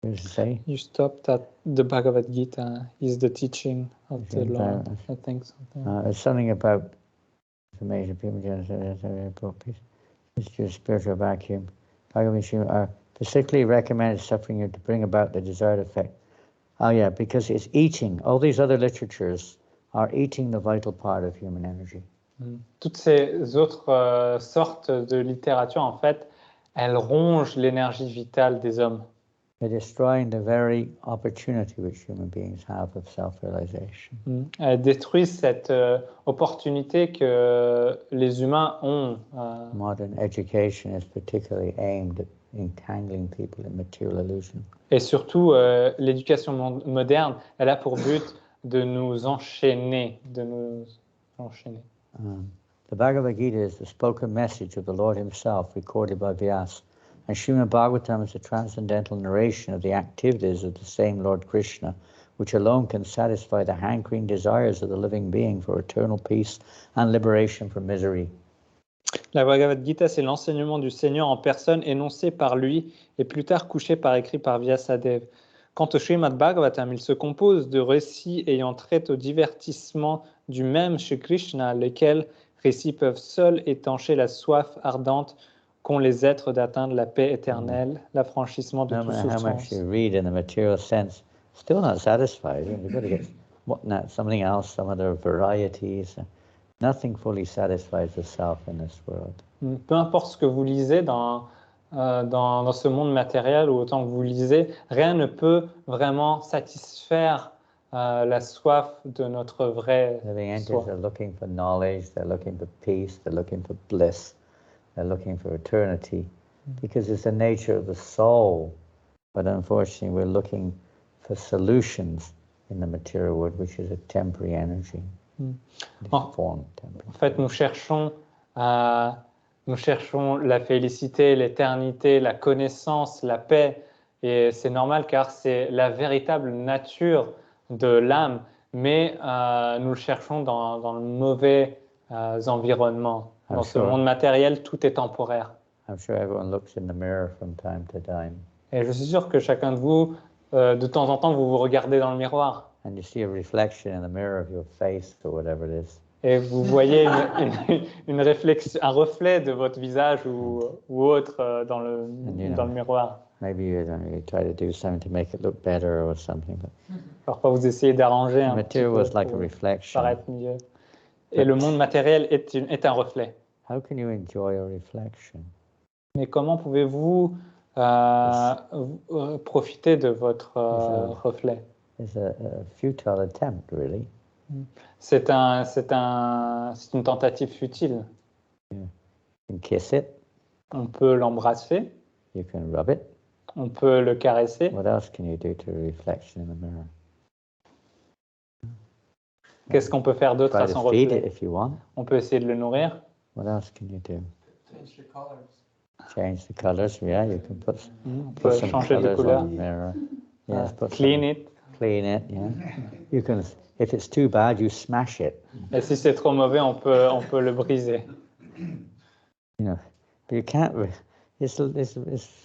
What does it say? You stopped at the Bhagavad Gita is the teaching of the Lord. I think something. It's something about information. People it's your spiritual vacuum. Bhagavad Gita are particularly recommended suffering you to bring about the desired effect. Oh yeah, because it's eating. All these other literatures are eating the vital part of human energy. Toutes ces autres sortes de littérature, en fait, elles rongent l'énergie vitale des hommes. They're destroying the very opportunity which human beings have of self-realization. Elles détruisent cette opportunité que les humains ont. Modern education is particularly aimed at entangling people in material illusion. Et surtout, l'éducation moderne, elle a pour but de nous enchaîner, The Bhagavad Gita is the spoken message of the Lord himself, recorded by Vyasa. And Srimad Bhagavatam is a transcendental narration of the activities of the same Lord Krishna, which alone can satisfy the hankering desires of the living being for eternal peace and liberation from misery. La Bhagavad Gita, c'est l'enseignement du Seigneur en personne énoncé par lui et plus tard couché par écrit par Vyasadeva. Quant au Srimad Bhagavatam, il se compose de récits ayant trait au divertissement du même Shri Krishna, lesquels récits peuvent seuls étancher la soif ardente qu'ont les êtres d'atteindre la paix éternelle, l'affranchissement de toute souffrance. How much you read in the material sense, still not satisfied. You've got to get something else, some other varieties. Nothing fully satisfies the self in this world. Peu importe ce que vous lisez dans ce monde matériel ou autant que vous lisez, rien ne peut vraiment satisfaire la soif de notre vrai Living entities soi. are looking for knowledge, they're looking for peace, they're looking for bliss, they're looking for eternity, because it's the nature of the soul. But unfortunately, we're looking for solutions in the material world, which is a temporary energy. En fait, nous cherchons la félicité, l'éternité, la connaissance, la paix, et c'est normal car c'est la véritable nature de l'âme, mais nous le cherchons dans le mauvais environnement. Dans ce monde matériel, tout est temporaire. I'm sure everyone looks in the mirror from time to time. Et je suis sûr que chacun de vous, de temps en temps, vous vous regardez dans le miroir. And you see a reflection in the mirror of your face or whatever it is. Et vous voyez une réflexion, un reflet de votre visage ou autre dans le miroir. Maybe you try to do something to make it look better or something. But parfois, vous essayez d'arranger un petit peu was like a reflection. paraître mieux. Et le monde matériel est un reflet. How can you enjoy a reflection? Mais comment pouvez-vous profiter de votre reflet? It's a futile attempt, really. C'est une tentative futile. You can kiss it. On peut l'embrasser. You can rub it. On peut le caresser. What else can you do to a reflection in the mirror? Qu'est-ce qu'on peut faire d'autre à son Feed reflet? it if you want. On peut essayer de le nourrir. What else can you do? Change the colors. Change the colors. Yeah, you can On peut some changer de colors couleur. on the mirror. Yes, put Clean some- it. Clean it. Yeah. You can. If it's too bad, you smash it. Et si c'est trop mauvais, on peut le briser. You know, but you can't. It's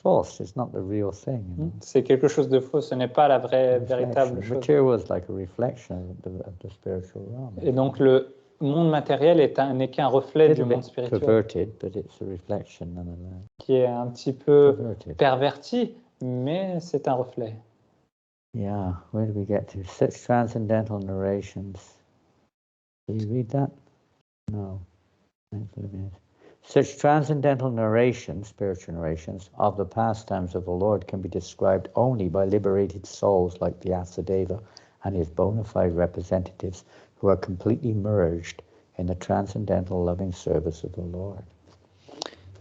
false. It's not the real thing. You know? C'est quelque chose de faux. Ce n'est pas la véritable chose. Material was like a reflection of the spiritual realm. Et donc le monde matériel n'est qu'un reflet du monde spirituel, Perverted, but it's a reflection nonetheless. qui est un petit peu Perverted. perverti, mais c'est un reflet. Yeah, where do we get to? Such transcendental narrations. Did you read that? No. Such transcendental narrations, spiritual narrations, of the pastimes of the Lord can be described only by liberated souls like Vyasadeva and his bona fide representatives who are completely merged in the transcendental loving service of the Lord.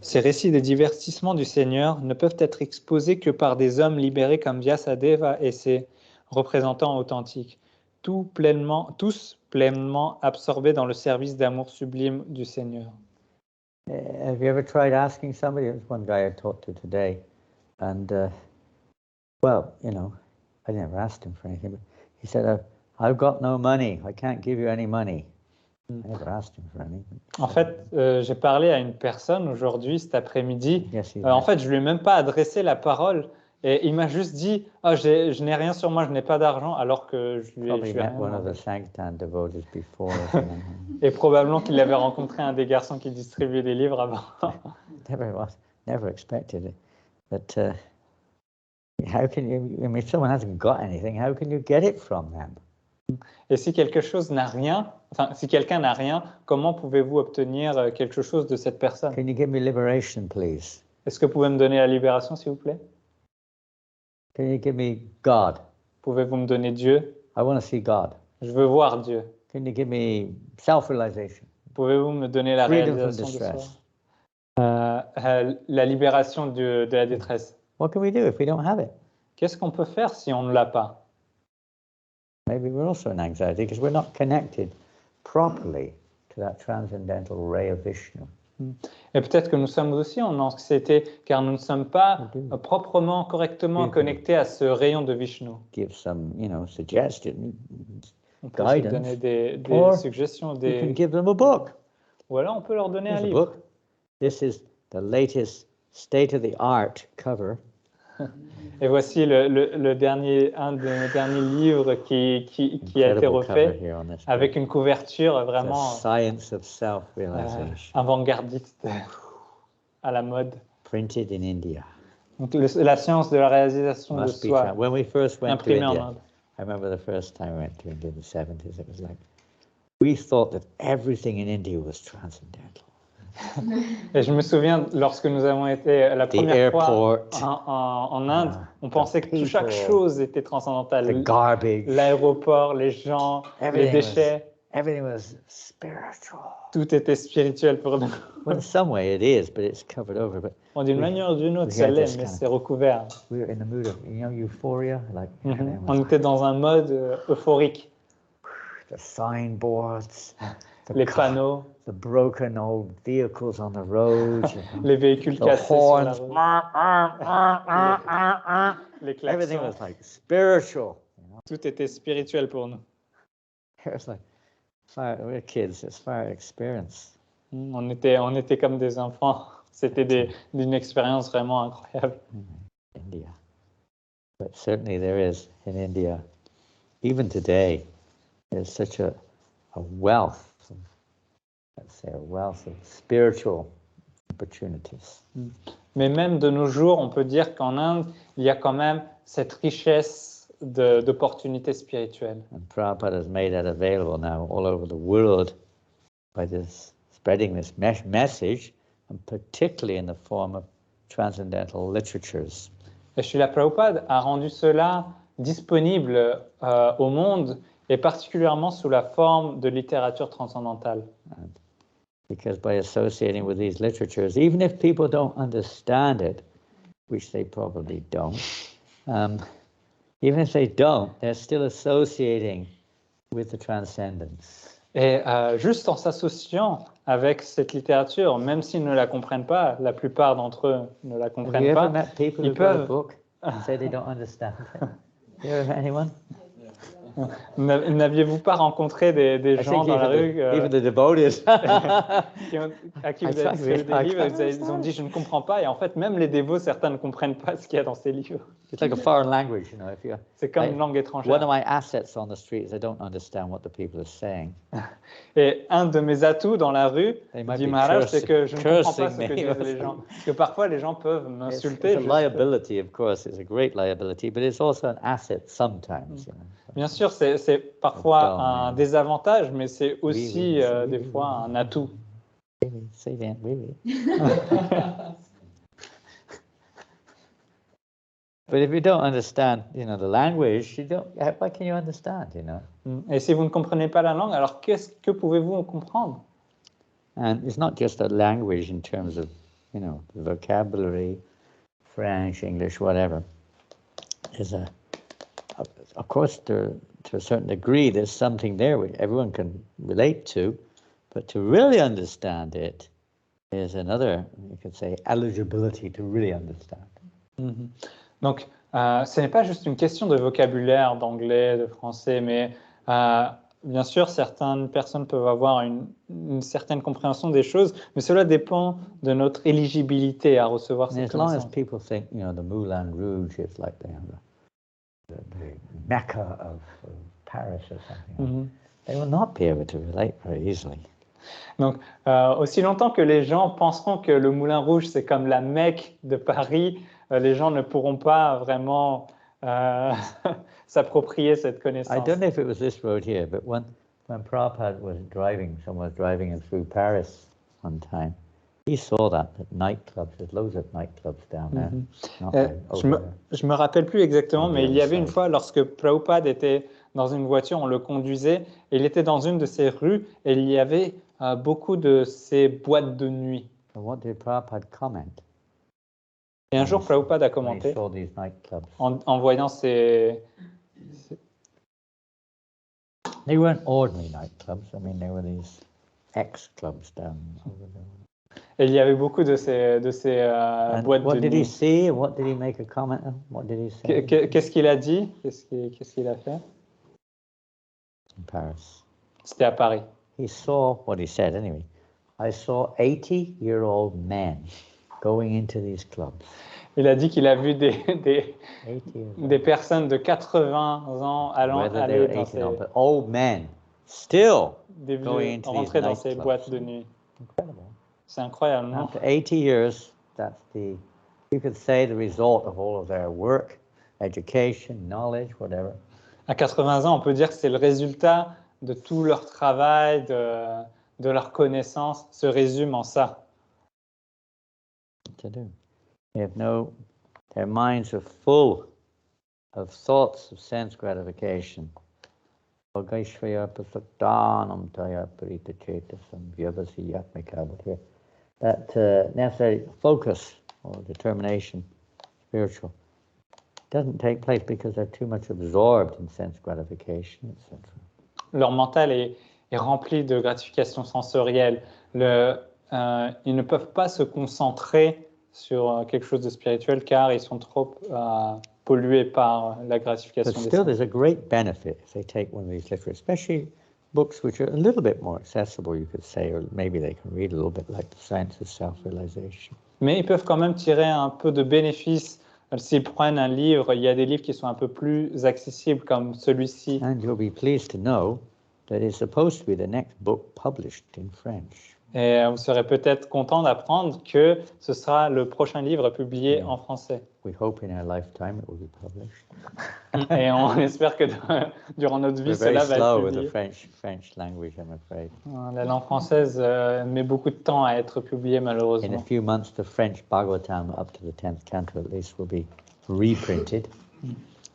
Ces récits des divertissements du Seigneur ne peuvent être exposés que par des hommes libérés comme Vyasadeva et ses représentants authentiques, tous pleinement absorbés dans le service d'amour sublime du Seigneur. Have you ever tried asking somebody? There's one guy I talked to today, and well, you know, I never asked him for anything, but he said, "I've got no money. I can't give you any money." I never asked him for anything. En fait, j'ai parlé à une personne aujourd'hui, cet après-midi. Yes, En fait, je lui ai même pas adressé la parole Et il m'a juste dit, ah, je n'ai rien sur moi, je n'ai pas d'argent, alors que je lui ai Probably rien met one of demandé. the Sanktan devotees before or something. Et probablement qu'il avait rencontré un des garçons qui distribuait des livres avant. Never expected it. But how can you, I mean, if someone hasn't got anything, how can you get it from them? Et si quelque chose n'a rien, enfin, si quelqu'un n'a rien, comment pouvez-vous obtenir quelque chose de cette personne? Can you give me liberation, please? Est-ce que vous pouvez me donner la libération, s'il vous plaît? Can you give me God? Pouvez-vous me donner Dieu? I want to see God. Je veux voir Dieu. Can you give me self-realization? Pouvez-vous me donner la Freedom from réalisation de soi? distress. La libération de la détresse. What can we do if we don't have it? Qu'est-ce qu'on peut faire si on ne l'a pas? Maybe we're also in anxiety because we're not connected properly to that transcendental ray of Vishnu. Et peut-être que nous sommes aussi en anxiété car nous ne sommes pas proprement, correctement connectés à ce rayon de Vishnu. Give some, suggestions. On peut se donner des suggestions. You can give them a book. Ou alors on peut leur donner un Here's a livre. book. This is the latest state-of-the-art cover. Et voici un de nos derniers livres qui a été refait avec une couverture vraiment Science of self-realization. avant-gardiste, à la mode. Printed in India. Donc la science de la réalisation de soi, When we first went to imprimée en India, Inde. I remember the first time I went to India in the 70s, it was like, we thought that everything in India was transcendental. Et je me souviens, lorsque nous avons été la première fois en Inde, on pensait que chaque chose était transcendantale. L'aéroport, les gens, les déchets. Everything was spiritual. Tout était spirituel pour nous. Well, in some way it is, but it's covered over. But d'une manière ou d'une autre, ça l'est, mais c'est recouvert. We were in the mood of, euphoria. Like, on était dans un mode euphorique. The signboards. Les panneaux. The broken old vehicles on the road. Les véhicules cassés sur la route. Les klaxons. Everything was like spiritual. Tout était spirituel pour nous. It was like, we're kids, it's fire experience. On était comme des enfants. C'était d'une expérience vraiment incroyable. India. But certainly there is in India, even today, there's such a wealth, a wealth of spiritual opportunities. Mais même de nos jours, on peut dire qu'en Inde, il y a quand même cette richesse d'opportunités spirituelles. And Prabhupada has made that available now all over the world by spreading this message, and particularly in the form of transcendental literatures. Et Srila Prabhupada a rendu cela disponible au monde, et particulièrement sous la forme de littérature transcendantale. Because by associating with these literatures, even if people don't understand it, which they probably don't, even if they don't, they're still associating with the transcendence. Et juste en s'associant avec cette littérature, même s'ils ne la comprennent pas, la plupart d'entre eux ne la comprennent pas, ils peuvent... Say they don't understand it? You ever met anyone? N'aviez-vous pas rencontré des gens dans la rue even the devotees. à qui vous avez distribué des livres, ils ont dit je ne comprends pas, et en fait même les dévots, certains ne comprennent pas ce qu'il y a dans ces livres. It's like a foreign language, C'est comme une langue étrangère. One of my assets on the street is I don't understand what the people are saying. Et un de mes atouts dans la rue, dit Maharaj, c'est que je ne comprends pas ce que disent les gens. Parce que parfois les gens peuvent m'insulter. It's a liability, of course, it's a great liability, but it's also an asset sometimes. Bien sûr, c'est parfois un désavantage, mais c'est aussi des fois un atout. Say that, oui. But if you don't understand, the language, how can you understand, Et si vous ne comprenez pas la langue, alors que pouvez-vous comprendre? And it's not just a language in terms of, the vocabulary, French, English, whatever. Of course, to a certain degree, there's something there which everyone can relate to, but to really understand it is another, you could say, eligibility to really understand. Mm-hmm. Donc, ce n'est pas juste une question de vocabulaire, d'anglais, de français, mais bien sûr, certaines personnes peuvent avoir une certaine compréhension des choses, mais cela dépend de notre éligibilité à recevoir And cette as long as connaissance. people think, the Moulin Rouge is like the Mecca of Paris or something, they will not be able to relate very easily. Donc, aussi longtemps que les gens penseront que le Moulin Rouge, c'est comme la Mecque de Paris, les gens ne pourront pas vraiment s'approprier cette connaissance. I don't know if it was this road here, but when Prabhupada was driving, someone was driving him through Paris one time, he saw that nightclubs, there's loads of nightclubs down there. Je me rappelle plus exactement, mais il y avait une side. fois, lorsque Prabhupada était dans une voiture, on le conduisait, et il était dans une de ces rues, et il y avait beaucoup de ces boîtes de nuit. So what did Prabhupada comment? Et un jour, Prabhupada a When he commenté, saw these nightclubs. en voyant ces... They weren't ordinary nightclubs. I mean, they were these ex-clubs down over there. Et il y avait beaucoup de ces boîtes de What did he nuit. see? What did he make a comment on? What did he say? Qu'est-ce qu'il a dit? Qu'est-ce qu'il a fait? In Paris. C'était à Paris. He saw what he said anyway. I saw 80-year-old men going into these clubs. Il a dit qu'il a vu des 80 years old. personnes de 80 ans Whether they aller were dans 80 ces, or not, but old men still des going vieux, into these rentrer dans ces nightclubs. boîtes de nuit. Incredible. C'est incroyable, non? After 80 years, that's you could say the result of all of their work, education, knowledge, whatever. À 80 ans, on peut dire que c'est le résultat de tout leur travail, de leur connaissance, se résume en ça. To do. Their minds are full of thoughts of sense gratification. That necessary focus or determination, spiritual, doesn't take place because they're too much absorbed in sense gratification, etc. Leur mental est rempli de gratification sensorielle. Ils ne peuvent pas se concentrer sur quelque chose de spirituel car ils sont trop pollués par la gratification But des still, sens. there's a great benefit if they take one of these literature, especially books which are a little bit more accessible, you could say, or maybe they can read a little bit like The Science of Self-Realization. Mais ils peuvent quand même tirer un peu de bénéfice. S'ils prennent un livre, il y a des livres qui sont un peu plus accessibles comme celui-ci. And you'll be pleased to know that it's supposed to be the next book published in French. Et vous serez peut-être content d'apprendre que ce sera le prochain livre publié en français. We hope in our lifetime it will be published. Et on espère que durant notre vie, We're very cela va slow être with the publié. French language, I'm afraid. La langue française met beaucoup de temps à être publiée, In a malheureusement. few months, the French Bhagavatam up to the 10th canto at least will be reprinted.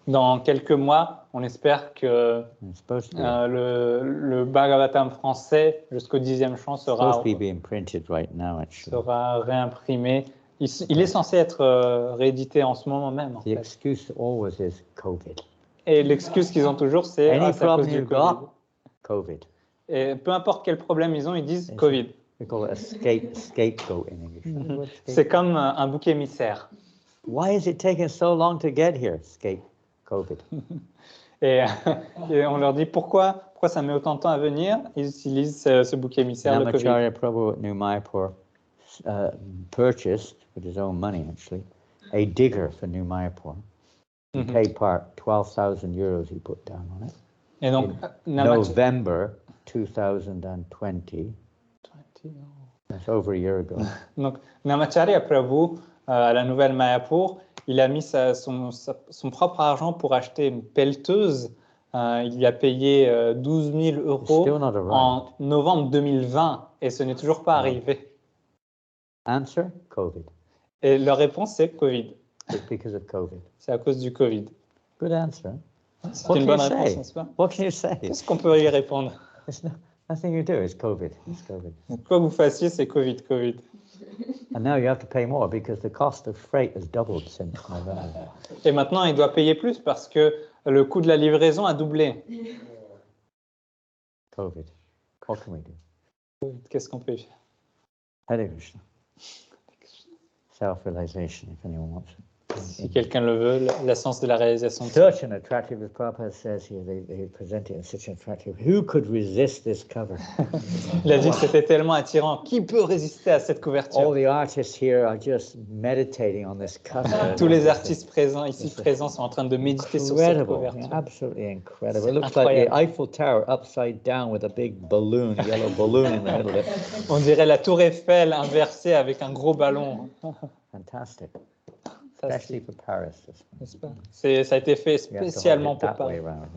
Dans quelques mois, on espère que It's supposed to be, le Bhagavatam français jusqu'au 10e chant supposed to be being printed right now, actually. sera réimprimé. Il est censé être réédité en ce moment même. En The fait. excuse always is COVID. Et l'excuse qu'ils ont toujours, c'est Any c'est à cause problem du you've Covid. got, COVID. Et peu importe quel problème ils ont, ils disent Covid. We call it a scapegoat in English. C'est comme un bouc émissaire. Why is it taking so long to get here? COVID. Et on leur dit pourquoi ça met autant de temps à venir. Ils utilisent ce bouc émissaire, le Covid. Namacharya Prabhu at New Mayapur purchased, with his own money actually, a digger for New Mayapur. He paid part 12,000 euros he put down on it. Et donc, November 2020. That's over a year ago. Donc, Namacharya Prabhu, à la nouvelle Mayapur, il a mis son propre argent pour acheter une pelleteuse. Il y a payé 12 000 euros en novembre 2020 et ce n'est toujours pas arrivé. Answer, COVID. Et leur réponse, c'est Covid. It's because of COVID. C'est à cause du Covid. Good answer. C'est une bonne réponse, n'est-ce pas? What can you say? Qu'est-ce qu'on peut y répondre? There's nothing you do. It's COVID. It's COVID. Quoi que vous fassiez, c'est Covid. And now you have to pay more because the cost of freight has doubled since November. Et maintenant, il doit payer plus parce que le coût de la livraison a doublé. COVID. What can we do? Qu'est-ce qu'on peut faire? Hare Krishna. Self-realization, if anyone wants it. Si quelqu'un le veut, la science de la réalisation. Such an attractive, as Prabhupada says here, they present it in such an attractive. Who could resist this cover? Il a dit que c'était tellement attirant. Qui peut résister à cette All couverture? the artists here are just meditating on this cover. Tous les artistes présents ici présents sont en train de méditer sur cette couverture. Absolutely incredible. C'est It looks like the incroyable. Eiffel Tower upside down with a big balloon, a yellow balloon in the middle of it. On dirait la tour Eiffel inversée avec un gros ballon. Fantastic. Ça, Especially for Paris. This one. n'est-ce pas? Ça a été fait You have to hold spécialement it pour that way Paris. around.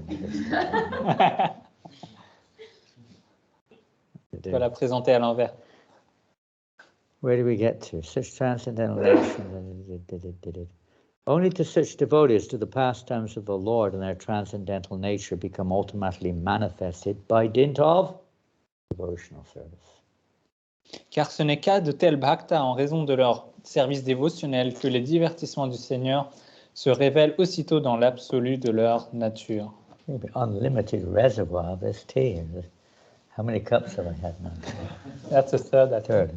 On va la présenter à l'envers. Where do we get to? Such transcendental nation. Only to such devotees do the pastimes of the Lord and their transcendental nature become ultimately manifested by dint of devotional service. Car ce n'est qu'à de tels bhaktas, en raison de leur service dévotionnel, que les divertissements du Seigneur se révèlent aussitôt dans l'absolu de leur nature. Unlimited reservoir of this tea. How many cups have I had now? That's a third.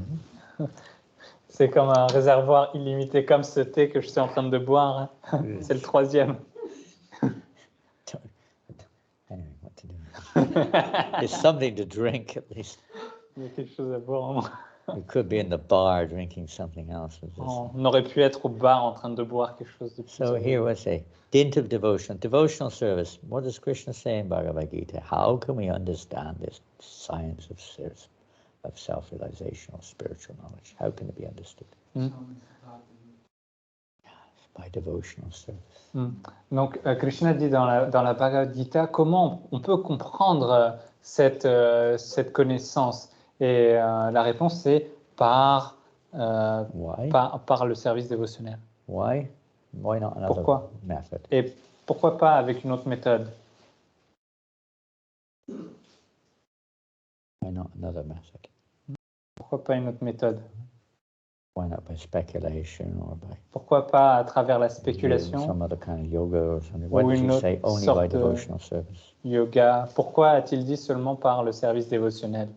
C'est comme un réservoir illimité, comme ce thé que je suis en train de boire. C'est le troisième. Anyway, what to do? It's something to drink at least. Il y a quelque chose à boire au moins. You could be in the bar drinking something else with this. On aurait pu être au bar en train de boire quelque chose de plus. So here we say, dint of devotion, devotional service. What does Krishna say in Bhagavad Gita? How can we understand this science of service, of self-realization or spiritual knowledge? How can it be understood? By devotional service. Donc, Krishna dit dans la Bhagavad Gita comment on peut comprendre cette connaissance. Et la réponse c'est par le service dévotionnel. Why? Why not another Pourquoi? method? Et pourquoi pas avec une autre méthode? Why not another method? Pourquoi pas une autre méthode? Why not by speculation or by Pourquoi pas à travers la spéculation? some other kind of yoga or something? Why Ou does une he autre say only sorte by de devotional service? Yoga. Pourquoi a-t-il dit seulement par le service dévotionnel?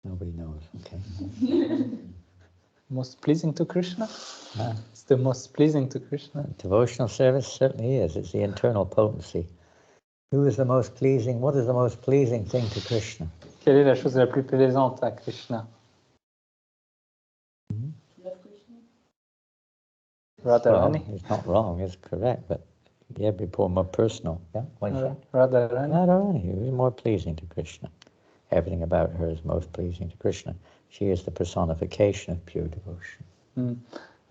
Nobody knows. Okay. Most pleasing to Krishna? Ah. It's the most pleasing to Krishna. Devotional service certainly is. It's the internal potency. Who is the most pleasing? What is the most pleasing thing to Krishna? Quelle est la chose la plus plaisante à Krishna? Radharani. Well, it's not wrong. It's correct, but yeah, before more personal. Yeah. What is that? Radharani. Radharani is more pleasing to Krishna. Everything about her is most pleasing to Krishna. She is the personification of pure devotion.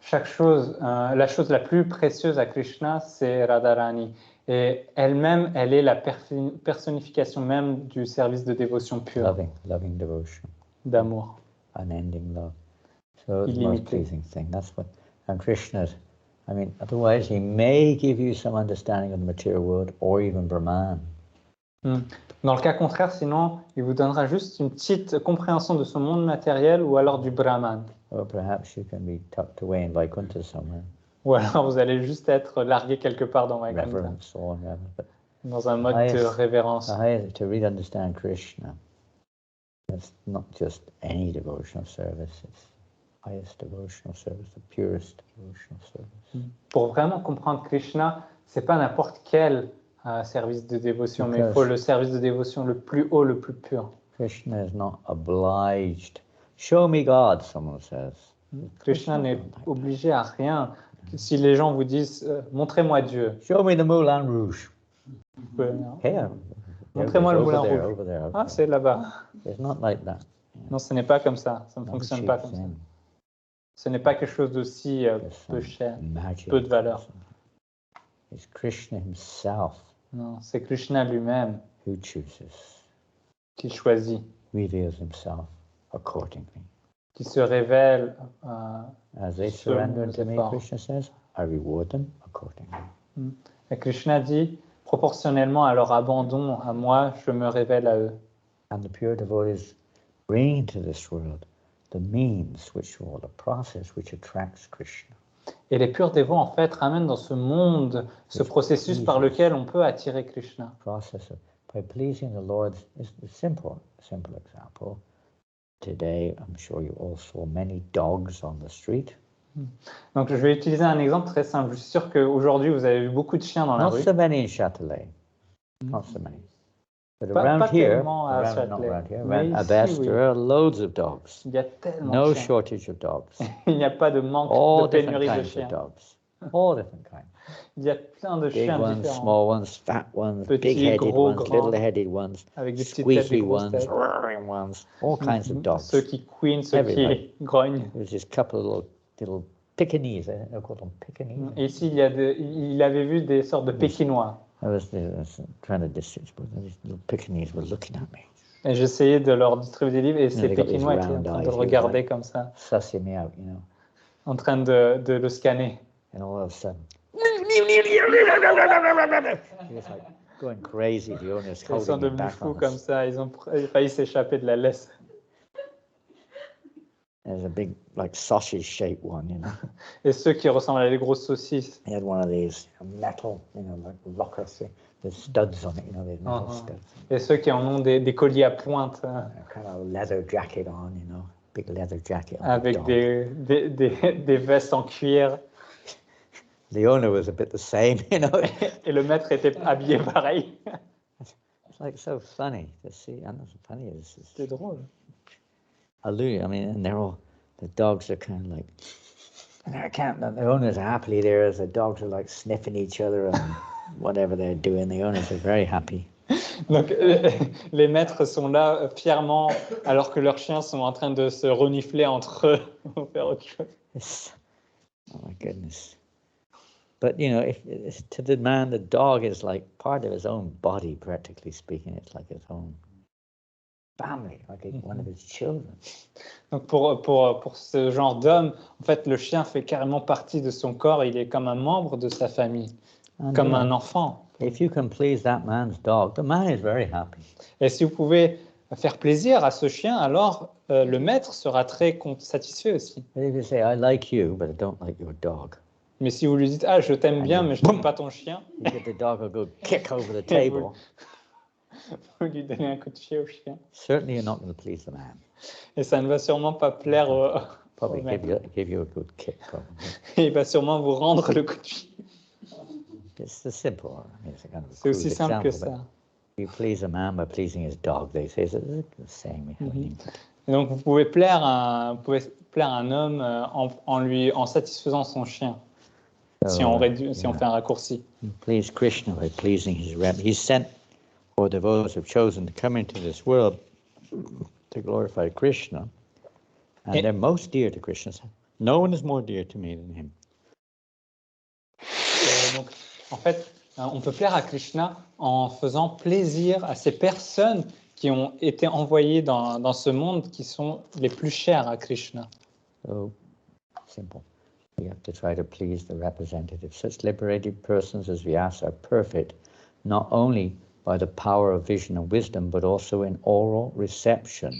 Chaque chose, la chose la plus précieuse à Krishna, c'est Radharani. Et elle-même, elle est la personnification même du service de dévotion pure. Loving devotion. D'amour. Unending love. So it's the most Illimité. pleasing thing. That's what. And Krishna, I mean, otherwise he may give you some understanding of the material world or even Brahman. Dans le cas contraire, sinon, il vous donnera juste une petite compréhension de ce monde matériel ou alors du Brahman. Or perhaps you can be tucked away in Vaikuntha somewhere. Ou alors vous allez juste être largué quelque part dans Vaikuntha, Reverence, so on, but dans un mode de révérence. to really understand Krishna, it's not just any devotional service, it's highest devotional service, the purest devotional service. Pour vraiment comprendre Krishna, c'est pas n'importe quel service de dévotion, mais il faut le service de dévotion le plus haut, le plus pur. Krishna is not obliged. Show me God, someone says. Krishna n'est obligé à rien. Si les gens vous disent montrez-moi Dieu. Show me the Moulin Rouge. Here. Montrez-moi le Moulin Rouge. Over there. Ah, c'est là-bas. It's not like that. Non, ce n'est pas comme ça. Ça ne fonctionne pas comme ça. Ce n'est pas quelque chose d'aussi peu cher, peu de valeur. It's Krishna himself. Non, c'est Krishna lui-même who chooses, qui choisit, reveals himself accordingly. qui se révèle. As they surrender to me, Krishna says, I reward them accordingly. Et Krishna dit, proportionnellement à leur abandon à moi, je me révèle à eux. And the pure devotees bring into this world the means or the process which attracts Krishna. Et les purs dévots, en fait, ramènent dans ce monde ce processus par lequel on peut attirer Krishna. Process by pleasing the Lord is a simple example. today, I'm sure you all saw many dogs on the street. Donc je vais utiliser un exemple très simple. Je suis sûr qu'aujourd'hui vous avez vu beaucoup de chiens dans la Not rue. so many in Châtelet. Not so many. But Pas around here, tellement à not Châtelet. around here, Mais around ici, Abest, oui. there are loads of dogs. Il y a tellement No de chiens. shortage of dogs. Il n'y a pas de manque All de different pénurie de kinds of chiens. dogs. All different kinds. Il y a plein de Big chiens ones, différents. small ones, fat ones, Petits, big-headed gros, ones, grands, little-headed ones, avec des petites têtes, des squeaky grosses ones, têtes. roaring ones, all kinds of dogs. Ceux qui couinent, ceux Everybody. qui grognent. There's this couple of little Pekingese, they're called them Pekingese. Et ici, il avait vu des sortes de pékinois. I was trying to distribute, but these little Pekingese were looking at me. Et j'essayais de leur distribuer des livres et ces they got these pékinois étaient en round train de eyes, le he was regarder like- comme ça, Sussing me out, you know. en train de le scanner. And all of a sudden, he was like going crazy. The owner's Ils sont holding him devenus back fous on comme us. ça, ils ont failli s'échapper de la laisse. There's a big, like sausage-shaped one, you know. Et ceux qui ressemblent à des grosses saucisses. He had one of these metal, like locker thing. There's studs on it, these metal studs. Et ceux qui en ont des colliers à pointe A kind of leather jacket on, big leather jacket on. avec the dog. des vestes en cuir. The owner was a bit the same, Et le maître était habillé pareil. It's like so funny to see. I know it's funny. C'est drôle. Hallelujah. I mean, and the dogs are kind of like, the owners are happily there as the dogs are like sniffing each other and whatever they're doing. The owners are very happy. Donc les maîtres sont là fièrement alors que leurs chiens sont en train de se renifler entre eux pour faire autre chose. Oh my goodness. But, if to the man, the dog is like part of his own body, practically speaking. It's like his own family, like one of his children. Donc pour ce genre d'homme, en fait, le chien fait carrément partie de son corps. Il est comme un membre de sa famille, comme un enfant. If you can please that man's dog, the man is very happy. Et si vous pouvez faire plaisir à ce chien, alors le maître sera très satisfait aussi. But if you say, I like you, but I don't like your dog, Mais si vous lui dites, ah, je t'aime bien, mais je n'aime pas ton chien, the dog will go kick over the table. vous lui donnez un coup de pied au chien. Certainly you're not going to please the man. Et ça ne va sûrement pas plaire au Probably maître. give you a good kick, probably. Et il va sûrement vous rendre le coup de pied. It's the simple. It's a kind of a C'est aussi crude simple que example, ça. but you please a man by pleasing his dog, they say. It's the same we have in England. Et donc vous pouvez plaire à un homme en satisfaisant son chien, si on fait un raccourci. Please Krishna by pleasing his rep. He's sent for those who've chosen to come into this world to glorify Krishna, and they're most dear to Krishna. No one is more dear to me than him. Donc, en fait, on peut plaire à Krishna en faisant plaisir à ces personnes qui ont été envoyées dans ce monde qui sont les plus chères à Krishna. So simple. We have to try to please the representatives. Such liberated persons as Vyasa are perfect, not only by the power of vision and wisdom, but also in oral reception.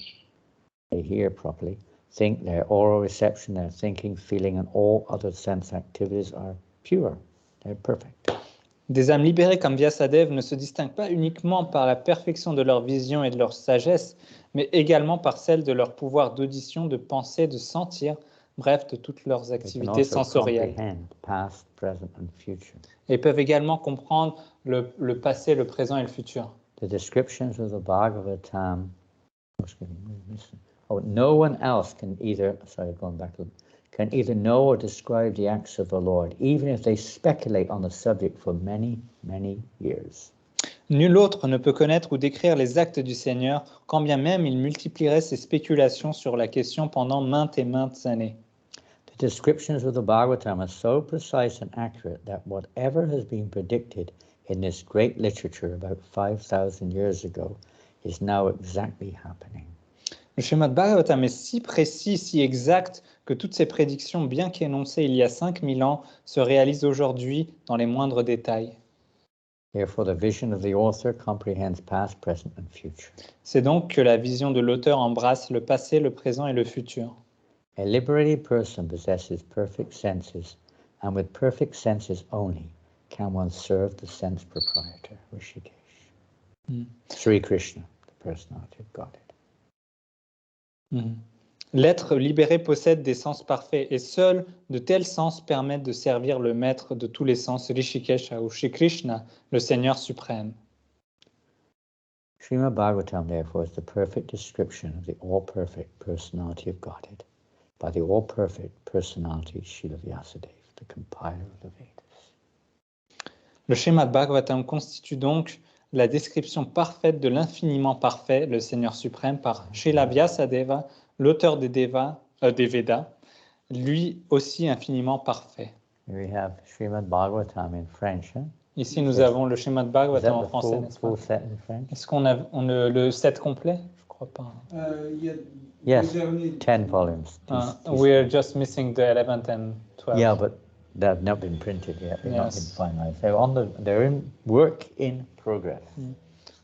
They hear properly, think their oral reception, their thinking, feeling, and all other sense activities are pure. They're perfect. Des âmes libérées comme Vyasadeva ne se distinguent pas uniquement par la perfection de leur vision et de leur sagesse, mais également par celle de leur pouvoir d'audition, de penser, de sentir, bref, de toutes leurs They can activités also sensorielles. comprehend past, present, and future. Et peuvent également comprendre le passé, le présent et le futur. The descriptions of the Bhagavatam. No one else can either. Can either know or describe the acts of the Lord, even if they speculate on the subject for many, many years. Nul autre ne peut connaître ou décrire les actes du Seigneur, quand bien même il multiplierait ses spéculations sur la question pendant maintes et maintes années. The descriptions of the Bhagavatam are so precise and accurate that whatever has been predicted in this great literature about 5,000 years ago is now exactly happening. Le Srimad Bhagavatam est si précis, si exact, que toutes ces prédictions, bien qu'énoncées il y a 5000 ans, se réalisent aujourd'hui dans les moindres détails. Therefore, the vision of the author comprehends past, present, and future. C'est donc que la vision de l'auteur embrasse le passé, le présent et le futur. A liberated person possesses perfect senses, and with perfect senses only can one serve the sense proprietor, Rishikesh. Sri Krishna, the personality of Godhead. L'être libéré possède des sens parfaits et seuls de tels sens permettent de servir le maître de tous les sens, Rishikesha ou Shri Krishna, le Seigneur suprême. Srimad Bhagavatam, therefore, is the perfect description of the all-perfect personality of Godhead by the all-perfect personality Srila Vyasadeva, the compiler of the Vedas. Le Srimad Bhagavatam constitue donc la description parfaite de l'infiniment parfait, le Seigneur suprême, par Srila Vyasadeva, l'auteur des Védas, lui aussi infiniment parfait. Here we have Srimad Bhagavatam in French. Ici, nous avons le Srimad Bhagavatam en français, full, n'est-ce pas? full set in French? Est-ce qu'on a le set complet? Je crois pas. Yes, 10 volumes. We are just missing the 11th and 12th. Yeah, but they have not been printed yet. They've not been Yes. finalized. They're in work in progress.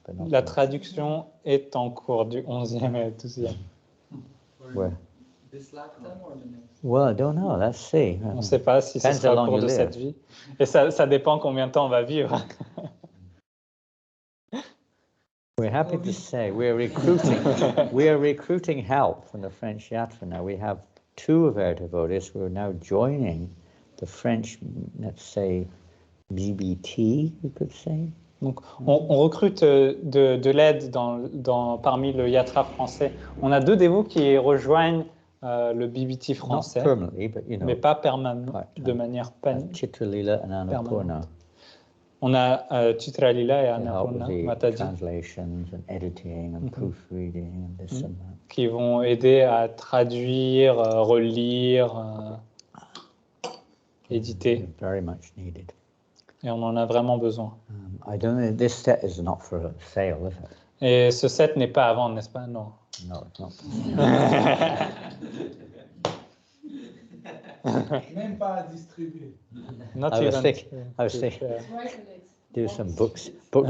But not La finished. traduction est en cours du 11e et 12e. Where? This lifetime or the next? Well, I don't know. Let's see. On ne sait pas si ce Depends sera how au long cours you de live. cette vie. Et ça dépend combien de temps on va vivre. We're happy to say we are recruiting help from the French Yatra now. We have 2 of our devotees who are now joining the French, let's say, BBT, we could say. Donc, on recrute de l'aide parmi le yatra français. On a 2 dévots qui rejoignent le BBT Not français, permanently, but you know, mais pas permanent, part-time. de manière Chitra Lila and Annapurna. On a Chitra Lila et They help Annapurna with the Mataji translations and editing and proofreading and this and that. qui vont aider à traduire, relire, éditer. Very much needed. Et on en a vraiment besoin. I don't know, this set is not for sale, is it? Et ce set n'est pas à vendre, n'est-ce pas? Non. No, it's not. Même pas à distribuer. Not I was even thinking, do some book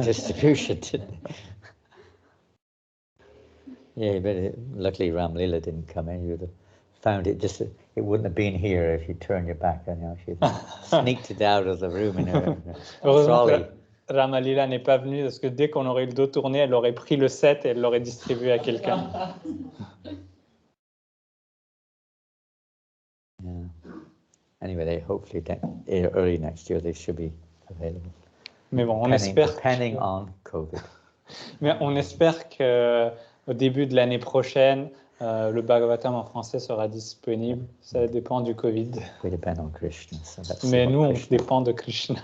distribution. Yeah, but luckily Ram Lila didn't come in. You'd have found it it wouldn't have been here if you turned your back on you. She'd sneaked it out of the room in her Heureusement trolley. que Ramalila n'est pas venue parce que dès qu'on aurait eu le dos tourné, elle aurait pris le set et elle l'aurait distribué à quelqu'un. Yeah. Anyway, hopefully early next year they should be available. Mais bon, Depending on COVID. Mais on espère qu'au début de l'année prochaine, le Bhagavatam en français sera disponible. Ça dépend du Covid. We depend on Krishna. So let's see Mais what nous, on dépend de Krishna.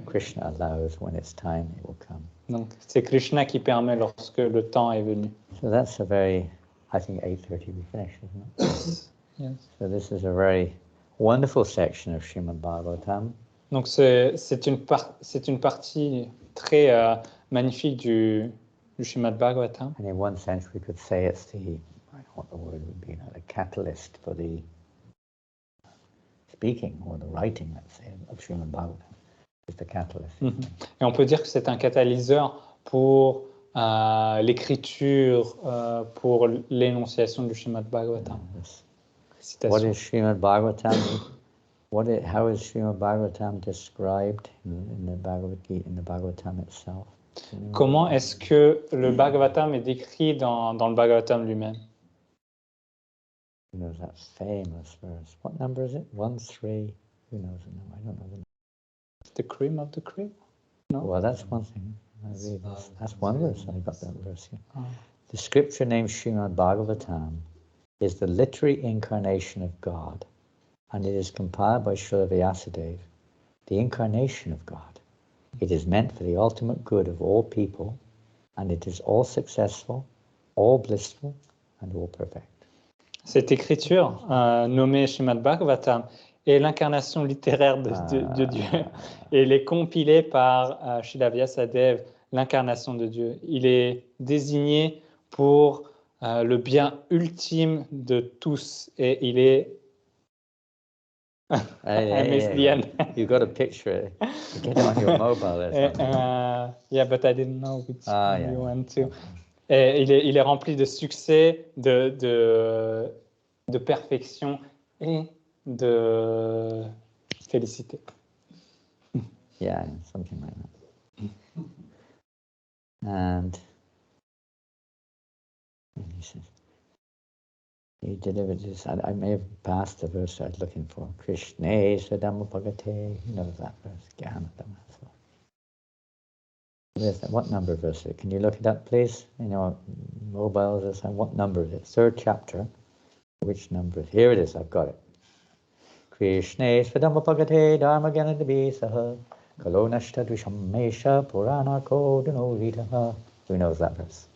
Krishna allows when it's time, it will come. Donc, c'est Krishna qui permet lorsque le temps est venu. So that's I think 8:30 we finish, isn't it? Yes. So this is a very wonderful section of Srimad Bhagavatam. Donc, c'est une partie très magnifique du Srimad Bhagavatam. And in one sense, we could say it's I don't know what the word would be, a catalyst for the speaking or the writing, let's say, of Srimad Bhagavatam. It's the catalyst. Et on peut dire que c'est un catalyseur pour l'écriture, pour l'énonciation du Srimad Bhagavatam. What is Srimad Bhagavatam? How is Srimad Bhagavatam described in the Bhagavad Gita, in the Bhagavatam itself? Comment est-ce que le Bhagavatam est décrit dans le Bhagavatam lui-même? Who knows that famous verse? What number is it? 1-3. Who knows the number? I don't know the number. The cream of the cream? No? Well, that's one thing. That's one verse. I got that verse here. The scripture named Srimad Bhagavatam is the literary incarnation of God, and it is compiled by Srila Vyasadeva, the incarnation of God. It is meant for the ultimate good of all people, and it is all successful, all blissful, and all perfect. Cette écriture, nommée Srimad Bhagavatam, est l'incarnation littéraire de Dieu. Et elle est compilée par Srila Vyasadeva, l'incarnation de Dieu. Il est désigné pour le bien ultime de tous. Et il est... I missed the end. You got to picture it. Get it on your mobile. Yeah, but I didn't know which one you went to. Et il est rempli de succès, de perfection et de félicité. Yeah, something like that. And he says, He delivered this. I may have passed the verse I was looking for. Krishna Swadhamapagate. He knows that verse. Gyanadama. Where's that? What number verse is it? Can you look it up, please? You know, mobiles. What number is it? Third chapter. Which number? Here it is. I've got it. Krishna Swadhamapagate Dharmagyanadabisaha Kalonashta Dvishammesha Purana Kodano Ritaha. Who knows that verse?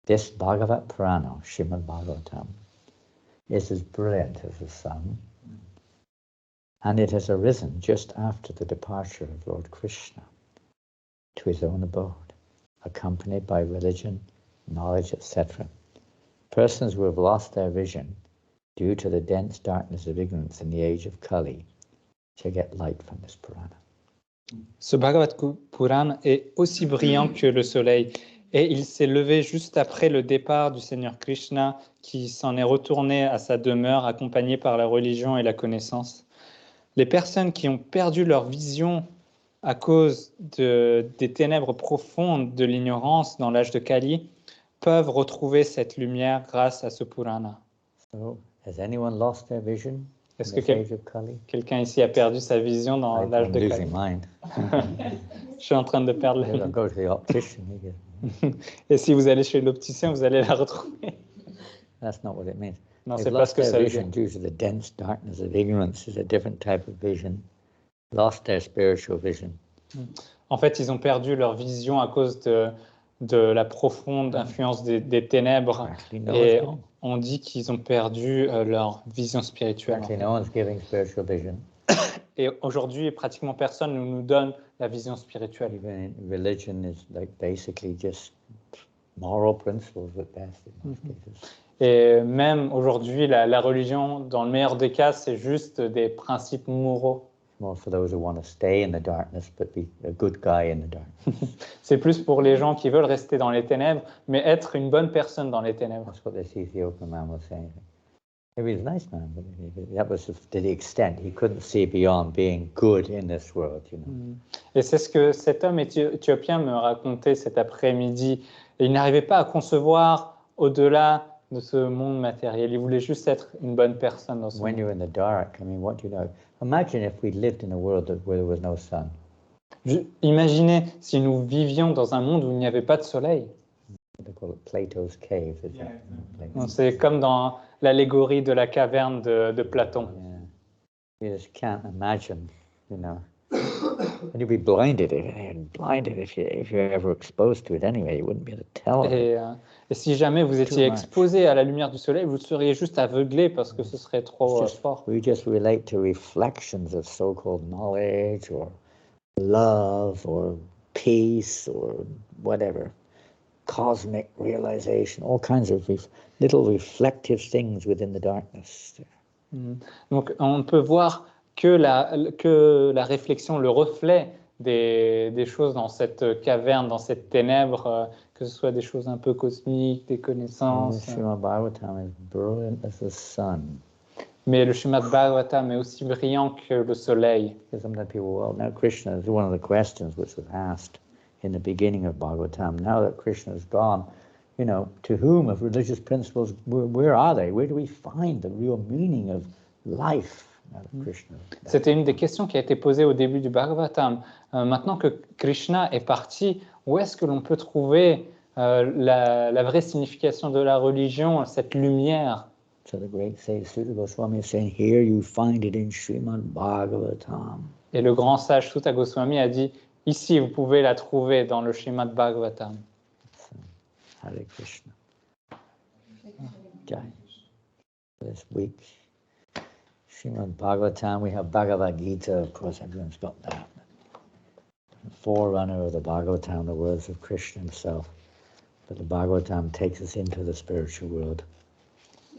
This Bhagavat Purana, Srimad Bhagavatam, is as brilliant as the sun, and it has arisen just after the departure of Lord Krishna to his own abode, accompanied by religion, knowledge, etc. Persons who have lost their vision due to the dense darkness of ignorance in the age of Kali shall get light from this Purana. Ce Bhagavad Puran est aussi brillant que le soleil. Et il s'est levé juste après le départ du Seigneur Krishna, qui s'en est retourné à sa demeure, accompagné par la religion et la connaissance. Les personnes qui ont perdu leur vision à cause des ténèbres profondes de l'ignorance dans l'âge de Kali peuvent retrouver cette lumière grâce à ce Purana. So, has anyone lost their vision? Est-ce que quelqu'un ici a perdu sa vision dans l'âge de Kali? Je suis en train de perdre la vision. Et si vous allez chez l'opticien, vous allez la retrouver. That's not what it means. Non, c'est pas ce que ça veut dire. Due to the dense darkness of ignorance is a different type of vision. Lost their spiritual vision. En fait, ils ont perdu leur vision à cause de la profonde influence des ténèbres. Et on dit qu'ils ont perdu leur vision spirituelle. No one's giving spiritual vision. Et aujourd'hui, pratiquement personne ne nous donne la vision spirituelle. Even religion is like basically just moral principles at best in most cases. Et même aujourd'hui, la religion, dans le meilleur des cas, c'est juste des principes moraux. More for those who want to stay in the darkness, but be a good guy in the darkness. C'est plus pour les gens qui veulent rester dans les ténèbres, mais être une bonne personne dans les ténèbres. That's what this Ethiopian man was saying. He was a nice man, but that was to the extent he couldn't see beyond being good in this world, you know. Et c'est ce que cet homme éthiopien me racontait cet après-midi. Et il n'arrivait pas à concevoir au-delà de ce monde matériel. Il voulait juste être une bonne personne dans ce When monde. you're in the dark, I mean, what do you know? Imagine if we lived in a world where there was no sun. Imaginez si nous vivions dans un monde où il n'y avait pas de soleil. They call it Plato's cave. C'est comme dans l'allégorie de la caverne de Platon. Yeah. You just can't imagine, you know. And you'd be blinded if you're ever exposed to it anyway. You wouldn't be able to tell it. Et si jamais vous étiez exposé à la lumière du soleil, vous seriez juste aveuglé parce que ce serait trop fort. We just relate to reflections of so-called knowledge or love or peace or whatever. Cosmic realization, all kinds of little reflective things within the darkness. Donc on peut voir que la réflexion, le reflet des choses dans cette caverne, dans cette ténèbre, que ce soit des choses un peu cosmiques, des connaissances. Srimad Bhagavatam is brilliant as the sun. Mais le Srimad Bhagavatam est aussi brillant que le soleil. Sometimes people, well, now Krishna is one of the questions which was asked in the beginning of Bhagavatam. Now that Krishna is gone, you know, to whom of religious principles, where are they? Where do we find the real meaning of life? C'était une des questions qui a été posée au début du Bhagavatam. Maintenant que Krishna est parti, où est-ce que l'on peut trouver la vraie signification de la religion, cette lumière? So the great sage Goswami is saying, here you find it in Srimad Bhagavatam. Et le grand sage Sutta Goswami a dit, ici vous pouvez la trouver dans le Srimad Bhagavatam. So, Hare Krishna. Okay. This week. Srimad Bhagavatam, we have Bhagavad Gita, of course, everyone's got that. The forerunner of the Bhagavatam, the words of Krishna himself. But the Bhagavatam takes us into the spiritual world.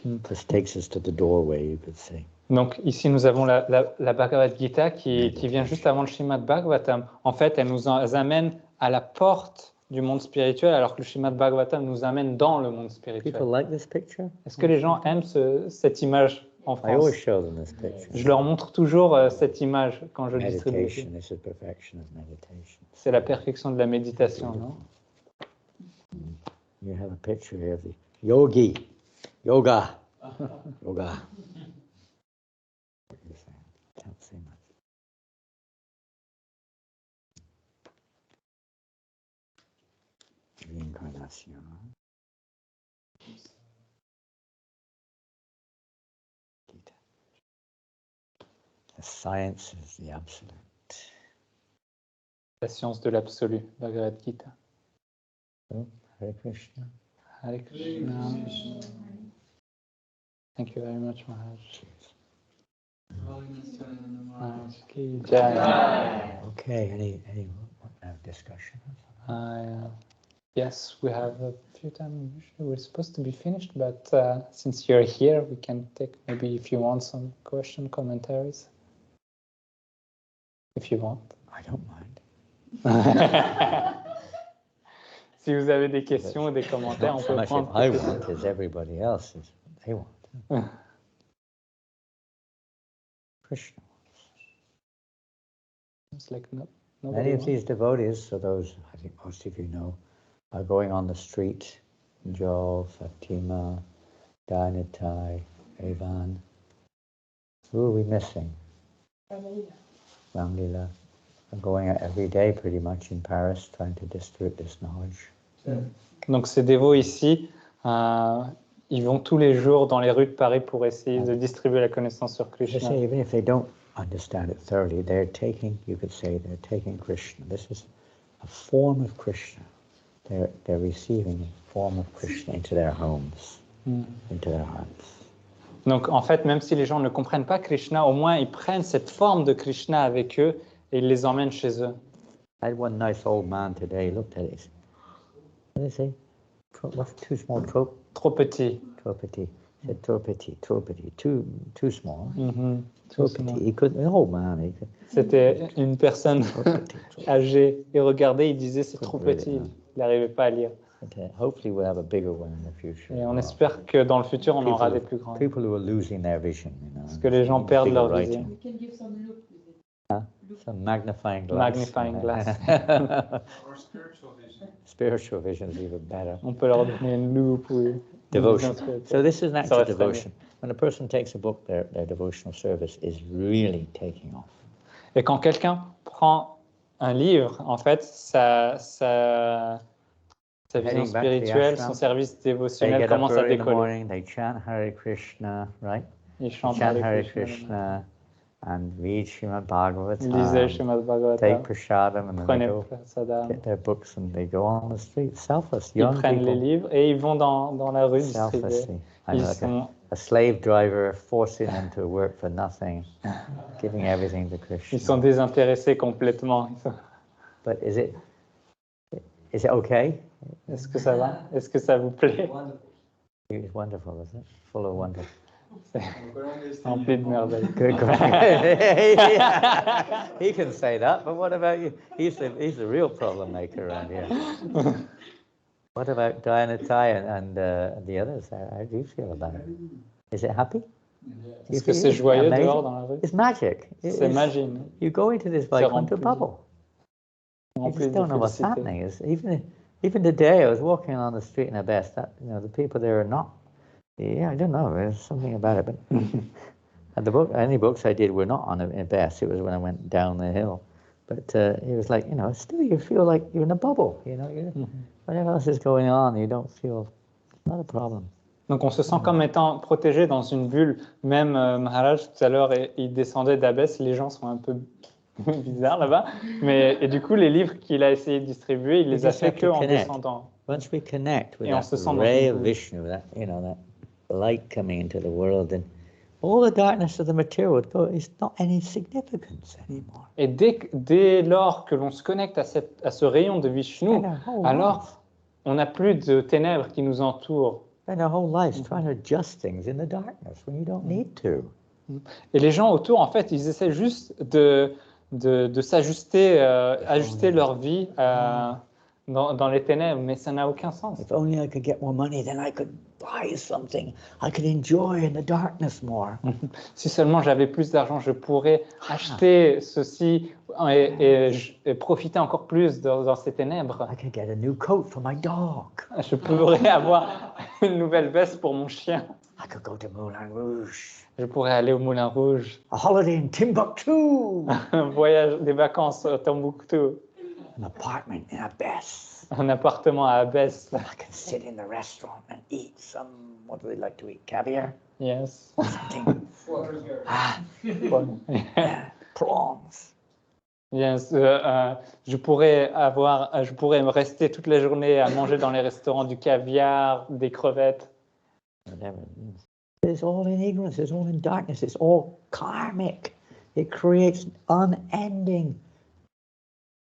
This takes us to the doorway, you could say. Donc ici, nous avons la Bhagavad Gita qui vient juste avant le Srimad Bhagavatam. En fait, elle nous amène à la porte du monde spirituel, alors que le Srimad Bhagavatam nous amène dans le monde spirituel. People like this picture? Est-ce que les gens aiment cette image en France? I always show them this picture. Je leur montre toujours cette image quand je distribue. This is perfection of meditation. C'est la perfection de la méditation, non? You have a picture here of the yoga. Yoga. What are you saying? Can't say much. Reincarnation. Gita. The science is the absolute. La science de l'absolu, Bhagavad Gita. Oh, Hare Krishna. Hare Krishna. Thank you very much, Maharaj. Maharaj ki jai. Okay, any discussion? Yes, we have a few times. Usually we're supposed to be finished, but since you're here, we can take maybe if you want some commentaries. If you want. I don't mind. Si vous avez des questions ou des commentaires, on peut prendre. I want as everybody else is they want. Krishna. It's like Many of these devotees, so those I think most of you know, are going on the street. Jo, Fatima, Danitai, Evan. Who are we missing? Ramlila. Are going out every day pretty much in Paris trying to distribute this knowledge. Donc ces dévots ici, ils vont tous les jours dans les rues de Paris pour essayer de distribuer la connaissance sur Krishna. Even if they don't understand it thoroughly, they're taking Krishna. This is a form of Krishna. They're receiving a form of Krishna into their homes, into their hearts. Donc en fait, même si les gens ne comprennent pas Krishna, au moins ils prennent cette forme de Krishna avec eux et ils les emmènent chez eux. I had one nice old man today, looked at it. What did he say? What's too small? Trop petit. Trop petit. He said trop petit, too small. Trop petit. He couldn't, an old man. C'était une personne âgée. Il regardait, il disait c'est trop petit. Il n'arrivait pas à lire. Hopefully we'll have a bigger one in the future. Et on espère que dans le futur, on aura des plus grands. People who are losing their vision, Parce que les gens perdent leur vision. Some magnifying glass. Magnifying glass. Or spiritual vision. Spiritual vision is even better. On peut leur donner une loupe ou devotion. So this is an act of devotion. When a person takes a book, their devotional service is really taking off. Et quand quelqu'un prend un livre, en fait, sa vision spirituelle, son service dévotionnel commence à décoller. They chant Hare Krishna, right? Ils chantent Hare Krishna and read Srimad Bhagavatam. Lisez Srimad Bhagavatam. Take prasadam and then they go prasadam. Get their books and they go on the street, selfless. Ils prennent les livres et ils vont dans la rue distribuer. A slave driver forcing them to work for nothing, giving everything to Krishna. Ils sont désintéressés complètement. But is it okay? Est-ce que ça va? Est-ce que ça vous plaît? It's wonderful, isn't it? Full of wonder. Rempli de merveilles. He can say that, but what about you? He's the real problem maker around here. What about Dianatai and the others? How do you feel about it? Is it happy? Est-ce que c'est joyeux dehors dans la rue? It's magic. C'est magique. You go into this Vaikuntha bubble. You just don't know what's happening. Even today, I was walking on the street in Abest. The people there are not. Yeah, I don't know. There's something about it. But and any books I did were not on Abest. It was when I went down the hill. But it was like, still you feel like you're in a bubble. Whatever else is going on, you don't feel. Not a problem. Donc on se sent comme étant protégé dans une bulle. Même Maharaj, tout à l'heure, il descendait d'Abès. Les gens sont un peu bizarres là-bas. Et du coup, les livres qu'il a essayé de distribuer, il les a fait qu'en descendant. Once we connect with that ray of Vishnu, that light coming into the world, and all the darkness of the material would go. It's not any significance anymore. Et dès lors que l'on se connecte à ce rayon de Vishnu, alors on n'a plus de ténèbres qui nous entourent. And our whole life trying to adjust things in the darkness when you don't need to. Et les gens autour, en fait, ils essaient juste de s'ajuster, ajuster leur vie dans les ténèbres, mais ça n'a aucun sens. If only I could get more money, then I could buy something I could enjoy in the darkness more. Si seulement j'avais plus d'argent, je pourrais acheter ceci et profiter encore plus dans ces ténèbres. I could get a new coat for my dog. Je pourrais avoir une nouvelle veste pour mon chien. I could go to Moulin Rouge. Je pourrais aller au Moulin Rouge. A holiday in Timbuktu. Un voyage, des vacances à Tombouctou. An apartment in Abyss. Un appartement à Abbesse. I can sit in the restaurant and eat some, what do they like to eat? Caviar? Yes. Something. Prawns. Yes. Je pourrais me rester toute la journée à manger dans les restaurants du caviar, des crevettes. Whatever. It's all in ignorance, it's all in darkness, it's all karmic. It creates unending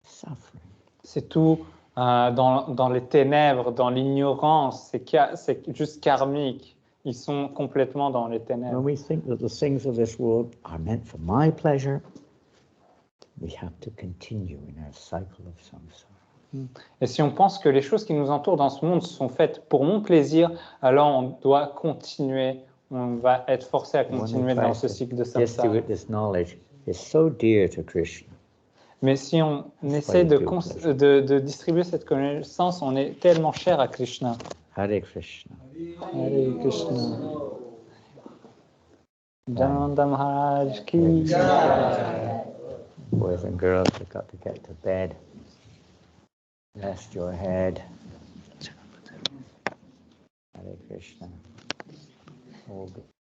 suffering. C'est tout dans les ténèbres, dans l'ignorance. C'est juste karmique. Ils sont complètement dans les ténèbres. When we think that the things of this world are meant for my pleasure, we have to continue in our cycle of samsara. Et si on pense que les choses qui nous entourent dans ce monde sont faites pour mon plaisir, alors on doit continuer, on va être forcé à continuer dans ce cycle de samsara. Distribute this knowledge is so dear to Krishna. Mais si on essaie de distribuer cette connaissance, on est tellement cher à Krishna. Hare Krishna. Hare Krishna. Janananda Maharaj ki jai. Boys and girls have got to get to bed. Rest your head. Hare Krishna. All good.